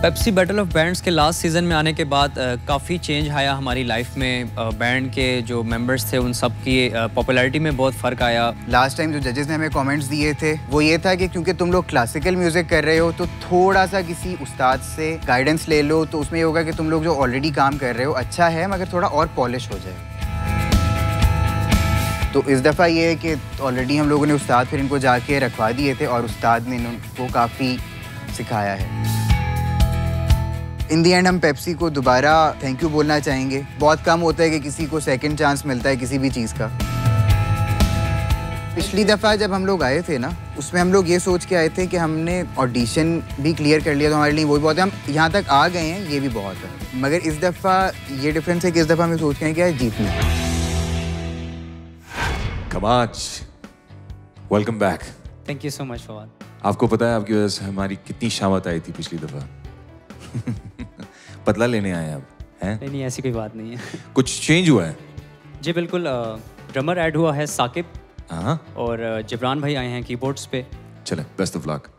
पेप्सी बैटल ऑफ बैंड्स के लास्ट सीज़न में आने के बाद काफ़ी चेंज आया हमारी लाइफ में. बैंड के जो मेंबर्स थे उन सब की पॉपुलैरिटी में बहुत फ़र्क आया. लास्ट टाइम जो जजेस ने हमें कमेंट्स दिए थे वो ये था कि क्योंकि तुम लोग क्लासिकल म्यूज़िक कर रहे हो तो थोड़ा सा किसी उस्ताद से गाइडेंस ले लो, तो उसमें ये होगा कि तुम लोग जो ऑलरेडी काम कर रहे हो अच्छा है मगर थोड़ा और पॉलिश हो जाए. तो इस दफ़ा ये है कि ऑलरेडी हम लोगों ने उस्ताद फिर इनको जाके रखवा दिए थे और उस्ताद ने इनको काफ़ी सिखाया है। इन दी एंड हम पेप्सी को दोबारा थैंक यू बोलना चाहेंगे। बहुत कम होता है कि किसी को सेकंड चांस मिलता है किसी भी चीज़ का। पिछली दफ़ा जब हम लोग आए थे ना, उसमें हम लोग ये सोच के आए थे कि हमने ऑडिशन भी क्लियर कर लिया तो हमारे लिए वो भी बहुत है, हम यहाँ तक आ गए हैं, ये भी बहुत है। मगर इस दफ़ा ये डिफरेंस है कि इस दफ़ा हमें सोच के क्या है, जीतना है। कमाच, welcome back. Thank you so much Fawad. आपको पता है आपकी वजह से हमारी कितनी शामत आई थी पिछली दफ़ा। बदला लेने आए आप हैं? नहीं, ऐसी कोई बात नहीं है। कुछ चेंज हुआ है? जी बिल्कुल, ड्रमर ऐड हुआ है साकिब, हाँ, और जिब्रान भाई आए हैं कीबोर्ड्स पे। चले, बेस्ट ऑफ लक।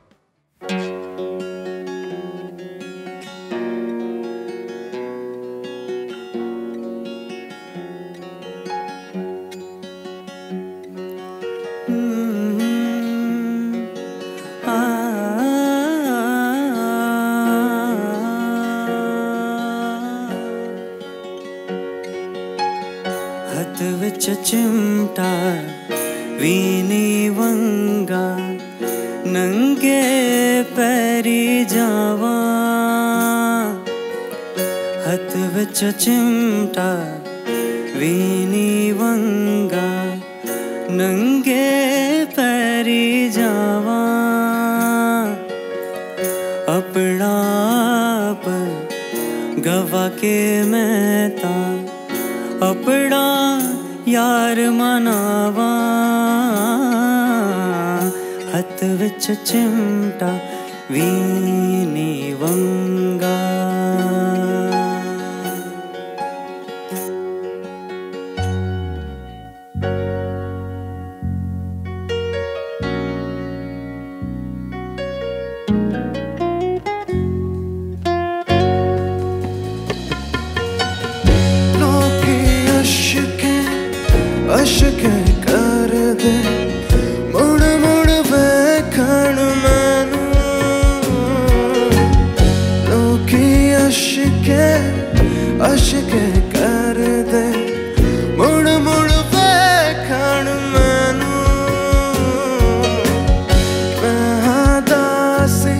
हथ विच चिमटा वीनी वंगा नंगे पैरी जावा, हथ विच चिमटा वीनी वंगा नंगे पैरी जावा, अपना आप गवा के मैं ता अपना यार मनावा, हथ विच चिमटा वीनी वंगा। अशके कर दे मुड़ मुड़ वेखण मैनू, लोकी अशके कर दे मुड़ मुड़ वेखण मैनू, मैं हाँ दासी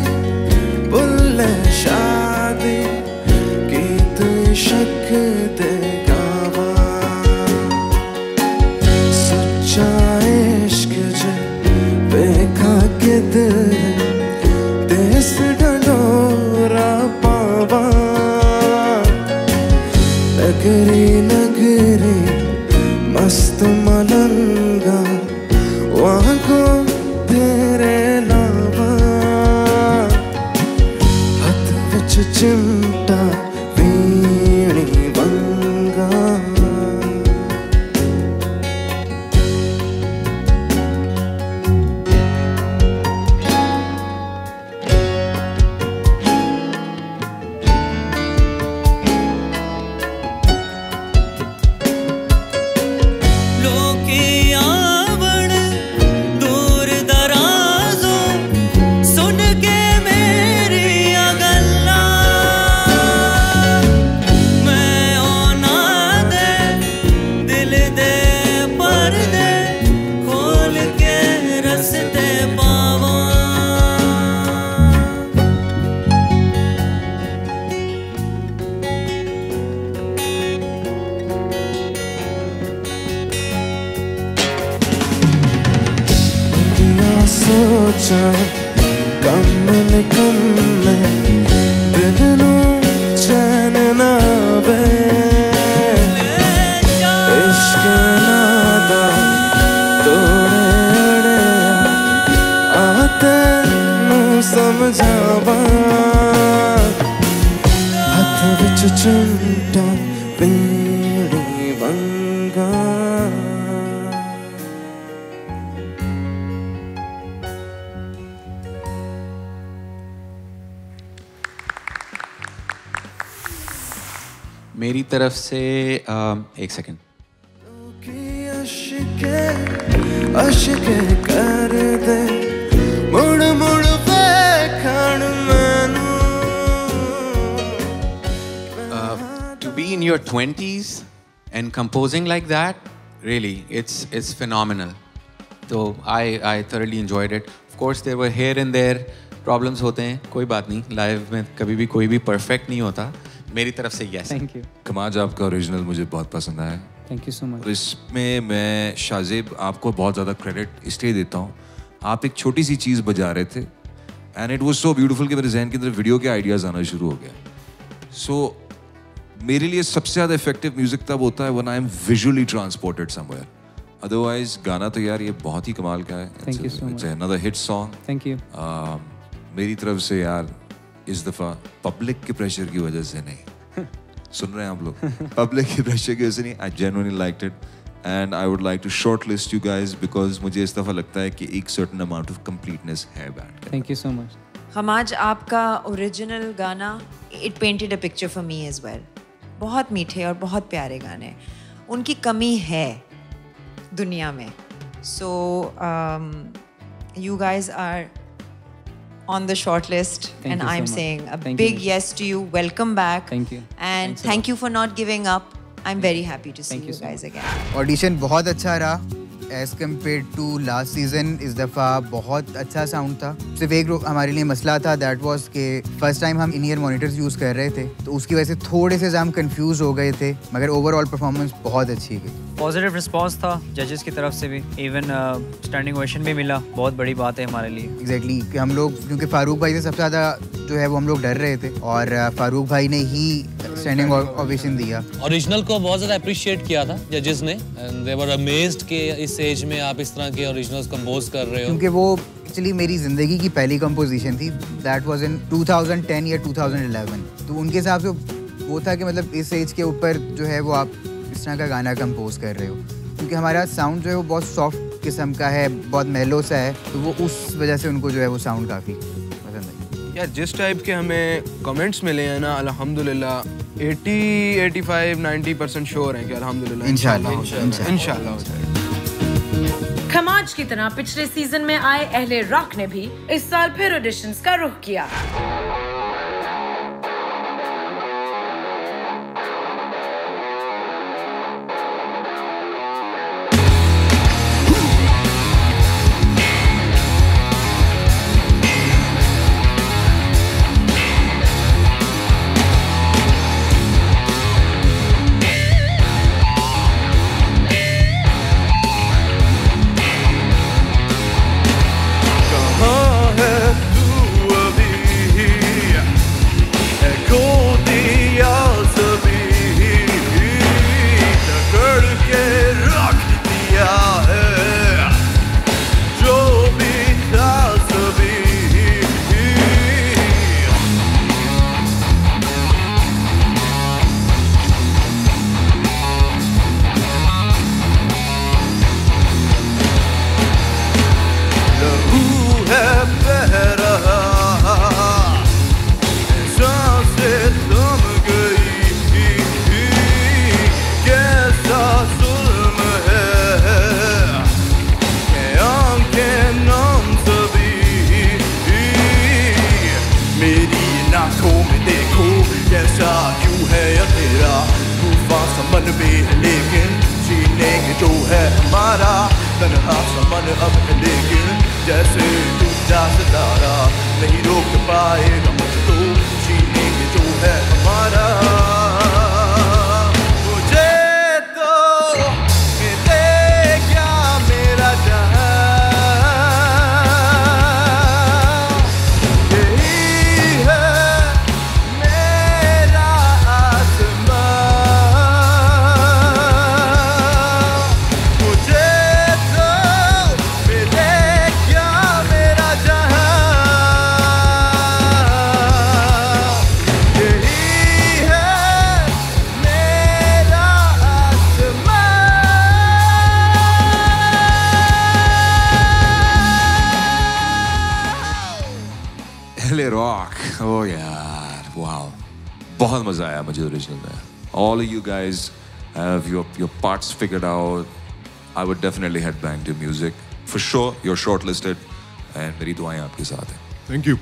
बुल्ले शादी की तू शक दे देश डलोरा पावा, नगरी नगरी मस्त मलंगा वहाँ को तेरे लावा, हथ विच चिमटा वीणी वंगा। सोचा कम ने कम में दिल नू चैन ना वे, इश्क नादा तोड़े अड़े आते नू समझावा, हथ विच चिमटा वीणी वंगा। मेरी तरफ से एक सेकेंड। अशके कर दे मुड़ मुड़ वेखण मैनू। To be in your 20s and composing like that, really, it's phenomenal. So I thoroughly enjoyed it. Of course, there were here and there problems होते हैं, कोई बात नहीं. Live में कभी भी कोई भी perfect नहीं होता. मेरी तरफ से yes. Thank you. कमाज आपका ओरिजिनल मुझे बहुत पसंद आया. Thank you so much. और इसमें मैं शाज़ेब आपको बहुत ज़्यादा क्रेडिट इसलिए देता हूँ. आप एक छोटी सी चीज़ बजा रहे थे and it was so beautiful कि मेरे जहन के अंदर वीडियो के आइडियाज़ आना शुरू हो गया. सो मेरे लिए सबसे ज़्यादा इफेक्टिव म्यूजिक तब होता है when I am visually transported somewhere. Otherwise गाना तो यार ये बहुत ही कमाल का है. Thank you so much. It's another hit song. Thank you. मेरी तरफ से यार इस दफ़ा पब्लिक के प्रेशर की वजह से नहीं, सुन रहे हैं आप लोग, पब्लिक के प्रेशर की वजह से नहीं, I genuinely liked it and I would like to shortlist you guys because मुझे इस दफ़ा लगता है कि एक सर्टन अमाउंट ऑफ कंप्लीटनेस है बैंड का. Thank you so much. Khamaj, आपका ओरिजिनल गाना it painted a picture for me as well. बहुत मीठे और बहुत प्यारे गाने, उनकी कमी है दुनिया में. सो you guys are on the short list and I'm saying a big yes to you. Welcome back. Thank you. And thank you for not giving up. I'm very happy to see you guys again. Audition बहुत अच्छा रहा as compare to last season. इस दफ़ा बहुत अच्छा sound था. सिर्फ एक हमारे लिए मसला था, दैट वाज कि फर्स्ट टाइम हम इन ईयर मॉनिटर्स यूज़ कर रहे थे तो उसकी वजह से थोड़े से हम कंफ्यूज हो गए थे, मगर ओवरऑल परफॉर्मेंस बहुत अच्छी गई. पॉजिटिव रिस्पांस था जजेस की तरफ से भी, इवन स्टैंडिंग ओवेशन भी मिला. बहुत बड़ी बात है हमारे लिए. एग्जैक्टली कि हम लोग, क्योंकि फारूक भाई से सबसे ज़्यादा जो है वो हम लोग डर रहे थे और फारूक भाई ने ही स्टैंडिंग ओवेशन दिया. ओरिजिनल को बहुत ज़्यादा अप्रिशिएट किया था जजेस ने एंड दे वर अमेज्ड कि इस एज में आप इस तरह के ओरिजिनल्स कंपोज कर रहे हो. क्योंकि वो एक्चुअली मेरी ज़िंदगी की पहली कंपोजिशन थी. दैट वाज इन 2010 या 2011. तो उनके हिसाब से वो था कि मतलब इस एज के ऊपर जो है वो आप इस तरह का गाना कंपोज कर रहे हो, क्योंकि हमारा साउंड जो है वो बहुत सॉफ्ट किस्म का है, बहुत मेलो सा है, तो वो उस वजह से उनको जो है वो साउंड काफ़ी पसंद है. यार जिस टाइप के हमें कमेंट्स मिले हैं ना, अल्हम्दुलिल्लाह 80, 85, 90% श्योर हैं कि अल्हम्दुलिल्लाह इंशाल्लाह हो जाएगा. खमाज की तरह पिछले सीजन में आए अहले रॉक ने भी इस साल फिर ऑडिशंस का रुख किया. बहुत मजा आया मुझे ओरिजिनल में. All of you guys have your parts figured out. I would definitely headbang to music. For sure, you're shortlisted and मेरी दुआएं आपके साथ हैं. Thank you.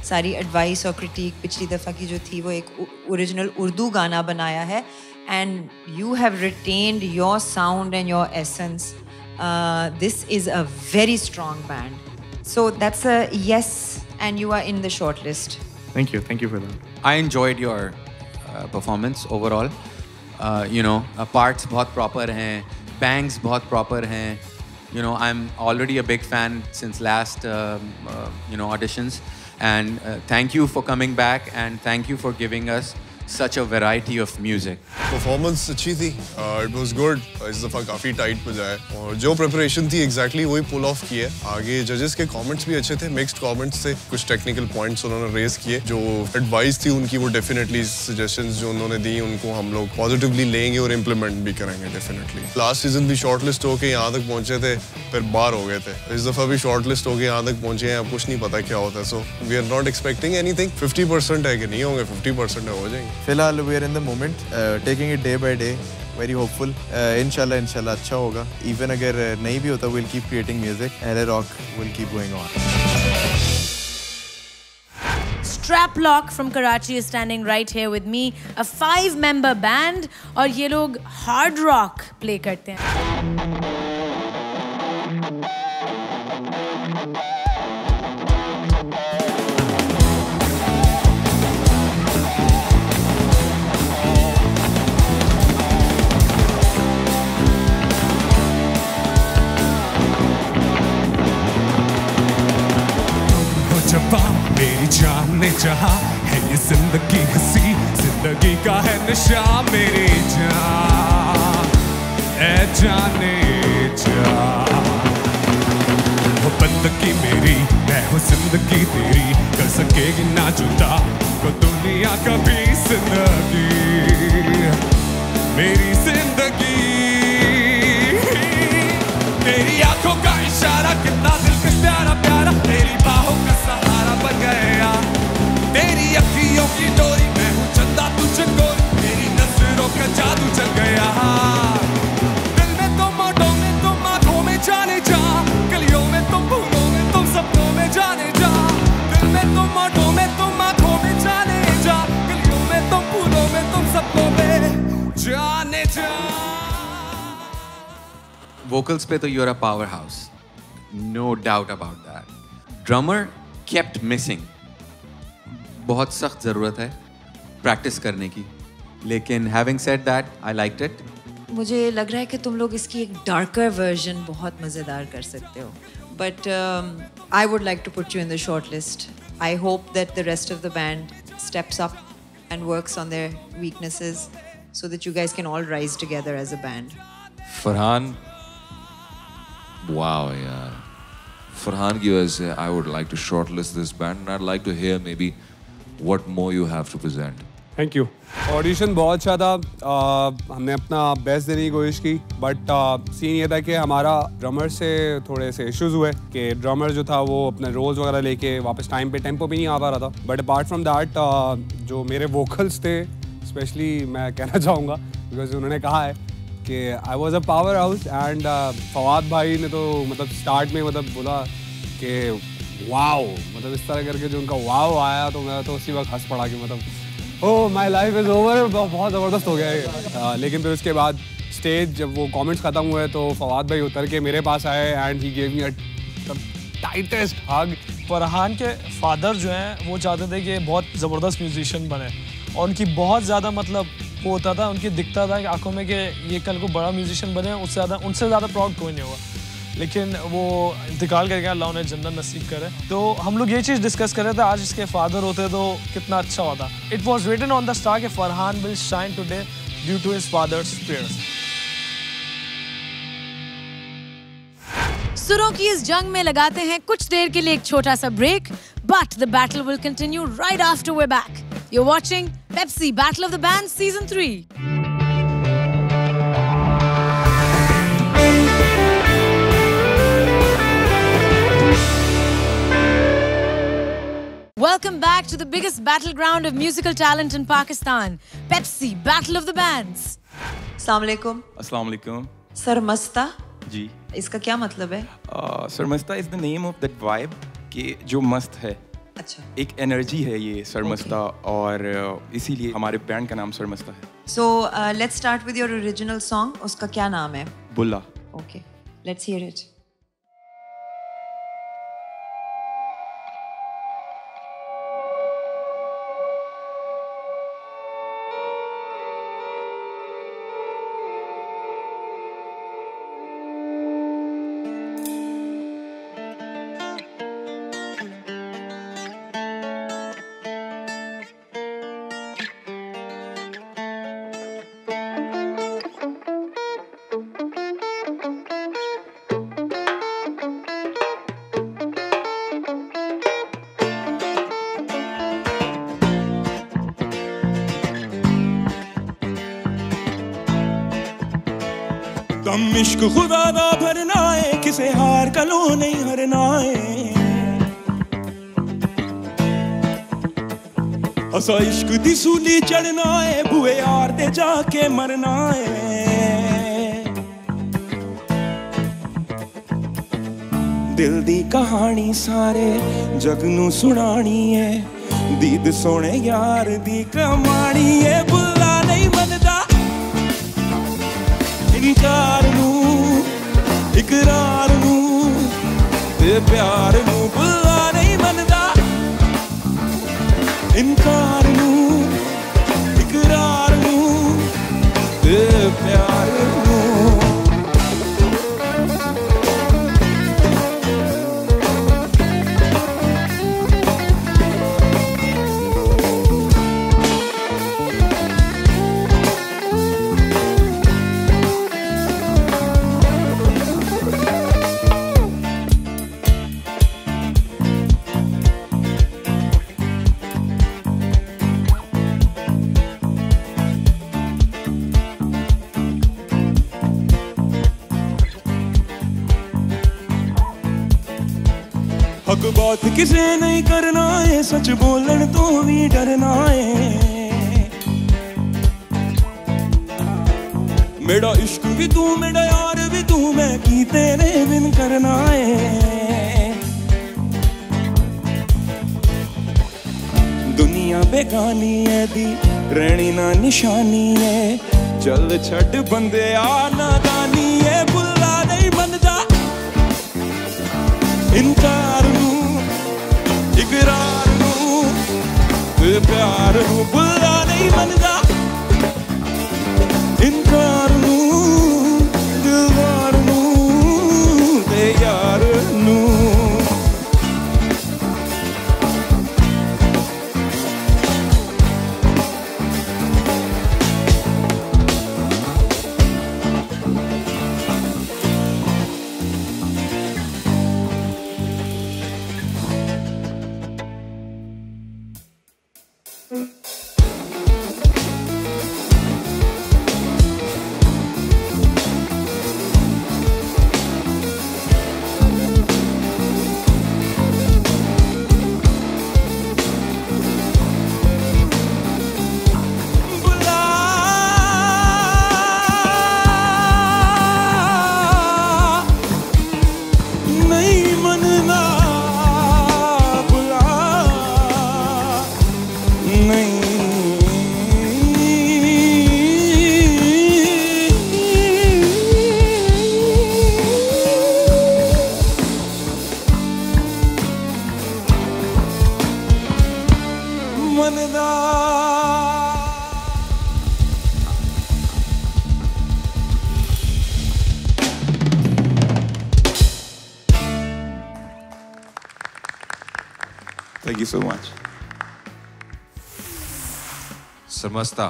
सारी एडवाइस और क्रिटिक पिछली दफ़ा की जो थी वो एक ओरिजिनल उर्दू गाना बनाया है and you have retained your sound and your essence. This is a very strong band. So that's a yes, and you are in the shortlist. Thank you for that. I enjoyed your performance overall. You know, parts बहुत proper हैं, bangs बहुत proper हैं. You know, I'm already a big fan since last auditions, and thank you for coming back, and thank you for giving us such a variety of music. Performance अच्छी थी. It was good. इस दफ़ा काफ़ी tight बजा है और जो preparation थी exactly वही pull off की है. आगे judges के comments भी अच्छे थे, mixed comments थे. कुछ technical points उन्होंने raise किए. जो advice थी उनकी वो definitely suggestions जो उन्होंने दी उनको हम लोग positively लेंगे और implement भी करेंगे definitely. Last season भी shortlist होके यहाँ तक पहुँचे थे, फिर बाहर हो गए थे. इस दफ़ा भी shortlist होके यहाँ तक पहुँचे हैं, अब कुछ नहीं पता क्या होता है. So we are not expecting anything. 50% है कि नहीं होंगे, 50% है हो जाएंगे. फिलहाल we are in the moment, taking it day by day, very hopeful. इंशाल्लाह अच्छा होगा. Even अगर नहीं भी होता, we'll keep creating music. LA Rock will keep going on. Strap Lock from Karachi is standing right here with me, a 5-member band, और ये लोग hard rock play करते हैं. मेरी जान ने चाहा है ये जिंदगी हंसी, जिंदगी का है नशा मेरी जान, ऐ जाने जा वो बंदगी मेरी, मैं हूँ जिंदगी तेरी, कर सकेगी ना जुदा को दुनिया कभी जिंदगी, मेरी जिंदगी. तेरी आंखों का इशारा कितना दिलकश प्यारा प्यारा, तेरी बाहों का सहारा बन गया, तेरी अखियों की डोरी, मैं हूँ चंदा तू चकोरी, तेरी नजरों का जादू चल गया. दिल में तुम, आंखों में तुम, आंखों में जाने जा, गलियों में तुम, फूलों में तुम, सपनों में जाने जा. दिल में तुम, आंखों में तुम, आंखों में जाने जा, गलियों में तुम, फूलों में तुम, सपनों में जाने जा. Vocals पे तो you're a powerhouse, no doubt about that. Drummer kept missing. बहुत सख्त ज़रूरत है practice करने की. लेकिन having said that, I liked it. मुझे लग रहा है कि तुम लोग इसकी एक darker version बहुत मज़ेदार कर सकते हो. But I would like to put you in the shortlist. I hope that the rest of the band steps up and works on their weaknesses so that you guys can all rise together as a band. Farhan. Wow, yeah. Farhan ki wajah se, I would like to shortlist this band and I'd like to hear maybe what more you have to present. Thank you. Audition बहुत अच्छा था. हमने अपना best देने की कोशिश की, but scene ये था कि हमारा ड्रमर से थोड़े से इश्यूज हुए कि ड्रमर जो था वो अपने रोल्स वगैरह लेके वापस टाइम पे टेम्पो पे नहीं आ पा रहा था. बट अपार्ट फ्रॉम दैट जो मेरे वोकल्स थे स्पेशली मैं कहना चाहूँगा, बिकॉज उन्होंने कहा है कि I was a power house, and Fawad भाई ने तो मतलब स्टार्ट में मतलब बोला कि वाओ, मतलब इस तरह करके जो उनका वाओ आया तो मैं तो उसी वक्त हंस पड़ा कि मतलब oh my life is over, बहुत ज़बरदस्त हो गया है. लेकिन फिर उसके बाद स्टेज जब वो कमेंट्स ख़त्म हुए तो फवाद भाई उतर के मेरे पास आए and he gave me a tightest hug. Farhan के फादर जो हैं वो चाहते थे कि बहुत ज़बरदस्त म्यूजिशियन बने, और उनकी बहुत ज़्यादा मतलब वो होता था, उनकी दिखता था कि आंखों में कि ये कल को बड़ा म्यूजिशियन बने, उनसे ज़्यादा प्राउड कोई नहीं होगा. लेकिन वो इंतकाल कर गया, अल्लाह उन्हें जन्नत नसीब करे. तो हम लोग ये चीज़ डिस्कस कर रहे थे, आज इसके फादर होते तो कितना अच्छा होता. It was written on the star कि Farhan will shine today due to his father's prayers. सुरों की इस जंग में लगाते हैं कुछ देर के लिए एक छोटा सा break, but the battle will continue right after we back. You're watching Pepsi Battle of the Bands Season 3. Welcome back to the biggest battleground of musical talent in Pakistan, Pepsi Battle of the Bands. अस्सलाम वालेकुम. अस्सलाम वालेकुम. सरमस्ता जी. इसका क्या मतलब है? सरमस्ता is the name of that vibe कि जो मस्त है. अच्छा। एक एनर्जी है ये सरमस्ता और इसीलिए हमारे बैंड का नाम सरमस्ता है। So let's start with your original song. उसका क्या नाम है? बुल्ला। Okay, let's hear it. दम इश्क खुदा दा भरना है, किसे हार कलो नहीं हरना है। असा इश्क दी सूली चढ़ना है, बुए यार दे जाके मरना है। दिल दी कहानी सारे जग नू सुनानी है, दीद सोने यार दी कमानी है। बुला नहीं मनदा इनकार नू, इकरार नू ते प्यार नू। बुला नहीं मनदा इनकार नू, इकरार नू ते प्यार नू। हक बात किसे नहीं करना है, सच बोलन तो भी डरना है। मेरा इश्क भी तू, मेरा यार भी तू, मैं की तेरे बिन करना है। दुनिया बेगानी है दी रहनी ना निशानी है, चल छड़ बंदे आ नादानी है। बुला नहीं बनदा इनकार नू, इकरार नू ते प्यार नू। बुला नहीं मनदा इनकार नू, दिलदार नू ते यार नू। Thank you so much. सरमस्ता,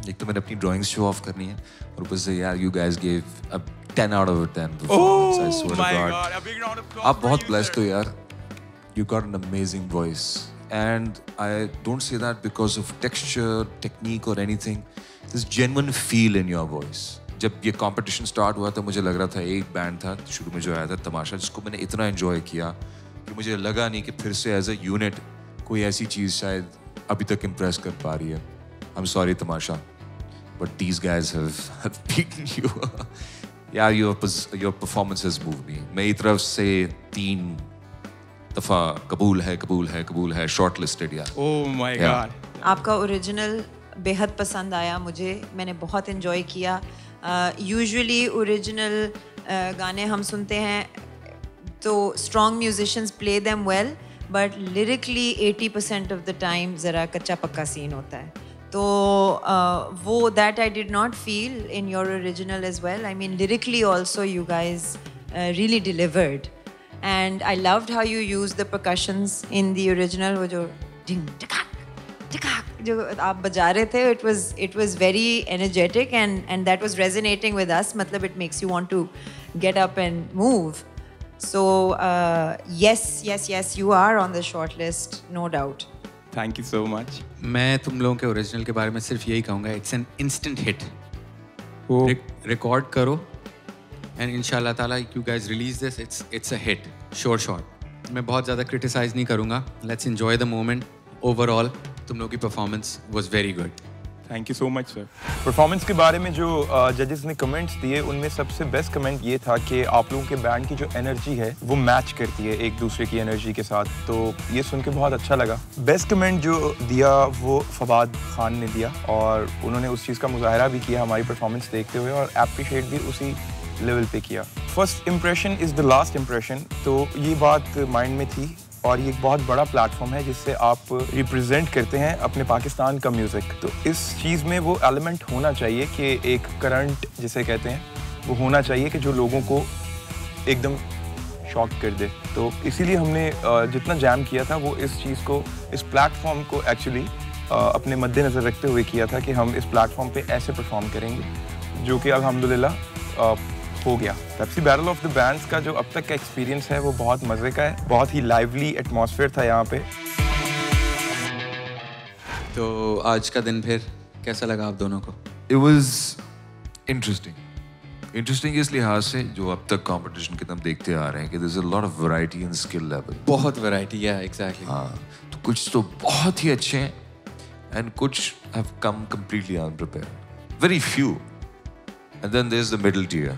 एक तो मैंने अपनी ड्राइंग्स शो ऑफ करनी है और ऊपर से यार you guys gave a 10 out of 10 performance. I swear to God. A big round of applause. आप बहुत blessed हो यार. You got an amazing voice. And I don't say that because of texture, technique or anything. There's genuine feel in your voice. जब ये competition start हुआ तो मुझे लग रहा था एक बैंड था शुरू में जो आया था तमाशा, जिसको मैंने इतना enjoy किया कि मुझे लगा नहीं कि फिर से as a unit कोई ऐसी चीज़ शायद अभी तक impress कर पा रही है. I'm sorry Tamasha, but these guys have beaten you. Yeah, your performance has moved me. मेरी तरफ से 3 दफा कबूल है शॉर्टलिस्टेड यार। Oh my God. आपका ओरिजिनल बेहद पसंद आया मुझे, मैंने बहुत इन्जॉय किया। यूजुअली ओरिजिनल गाने हम सुनते हैं तो strong musicians play them well, but lyrically 80% of the time ज़रा कच्चा पक्का सीन होता है। तो वो that I did not feel in your original as well. I mean lyrically also you guys really delivered, and I loved how you used the percussions in the original. वो जो ding tikak जो आप बजा रहे थे, it was very energetic and that was resonating with us. मतलब it makes you want to get up and move. So yes, you are on the short list, no doubt. Thank you so much. मैं तुम लोगों के original के बारे में सिर्फ यही कहूँगा, it's an instant hit. Record करो and inshallah ta'ala you guys release this, it's a hit, sure. मैं बहुत ज़्यादा criticize नहीं करूँगा, let's enjoy the moment. Overall तुम लोगों की performance was very good. Thank you so much sir. Performance के बारे में जो जजेस ने कमेंट्स दिए उनमें सबसे बेस्ट कमेंट ये था कि आप लोगों के बैंड की जो एनर्जी है वो मैच करती है एक दूसरे की एनर्जी के साथ, तो ये सुन के बहुत अच्छा लगा। बेस्ट कमेंट जो दिया वो फवाद खान ने दिया और उन्होंने उस चीज़ का मुजाहरा भी किया हमारी परफॉर्मेंस देखते हुए और एप्रिशिएट भी उसी लेवल पे किया। First impression is the last impression, तो ये बात माइंड में थी और ये एक बहुत बड़ा प्लेटफॉर्म है जिससे आप रिप्रेजेंट करते हैं अपने पाकिस्तान का म्यूज़िक। तो इस चीज़ में वो एलिमेंट होना चाहिए कि एक करंट जिसे कहते हैं वो होना चाहिए कि जो लोगों को एकदम शॉक कर दे। तो इसीलिए हमने जितना जैम किया था वो इस चीज़ को, इस प्लेटफॉर्म को एक्चुअली अपने मद्देनज़र रखते हुए किया था कि हम इस प्लेटफॉर्म पे ऐसे परफॉर्म करेंगे जो कि अल्हम्दुलिल्लाह हो गया। Pepsi battle of the bands का जो अब तक का एक्सपीरियंस है वो बहुत मज़े का है, बहुत ही लाइवली एटमॉस्फेयर था यहाँ पे। तो आज का दिन फिर कैसा लगा आप दोनों को? It was interesting इस लिहाज से जो अब तक कंपटीशन के हम देखते आ रहे हैं कि there's a lot of variety and skill level. बहुत वैरायटी है, एग्जैक्टली। हाँ, तो कुछ तो बहुत ही अच्छे हैं and कुछ have come completely unprepared. Very few. And then there's the middle tier.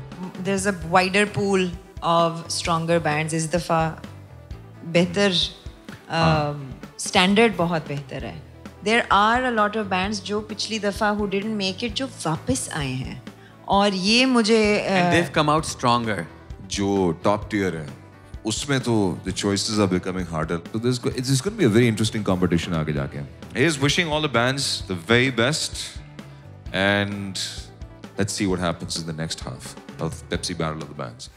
There's a wider pool of stronger bands. इस दफ़ा बेहतर standard बहुत बेहतर है। There are a lot of bands जो पिछली दफ़ा who didn't make it जो वापस आए हैं और ये मुझे And they've come out stronger. जो top tier है उसमें तो the choices are becoming harder. So it's going to be a very interesting competition आगे जाके. Here's wishing all the bands the very best and let's see what happens in the next half of Pepsi Battle of the Bands.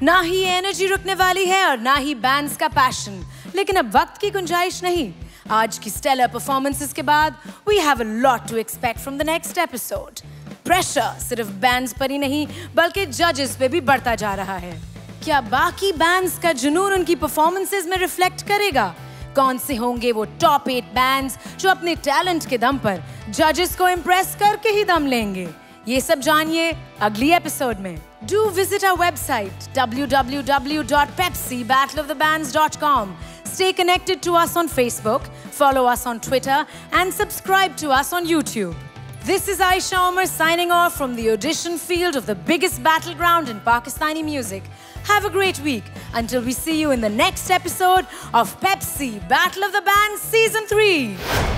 ना ही energy रुकने वाली है और ना ही bands का passion, लेकिन अब वक्त की गुंजाइश नहीं। आज की स्टेलर परफॉर्मेंसेस के बाद we have a lot to expect from the next episode. Pressure सिर्फ बैंड्स पर ही नहीं बल्कि जजेस पे भी बढ़ता जा रहा है। क्या बाकी बैंड्स का जुनून उनकी परफॉर्मेंसेस में रिफ्लेक्ट करेगा? कौन से होंगे वो टॉप 8 बैंड्स जो अपने टैलेंट के दम पर जजेस को इम्प्रेस करके ही दम लेंगे? ये सब जानिए अगली एपिसोड में। Do visit our website www.pepsibattleofthebands.com. Stay connected to us on Facebook, follow us on Twitter, and subscribe to us on YouTube. This is Aisha Omar signing off from the audition field of the biggest battleground in Pakistani music. Have a great week until we see you in the next episode of Pepsi Battle of the Bands Season 3.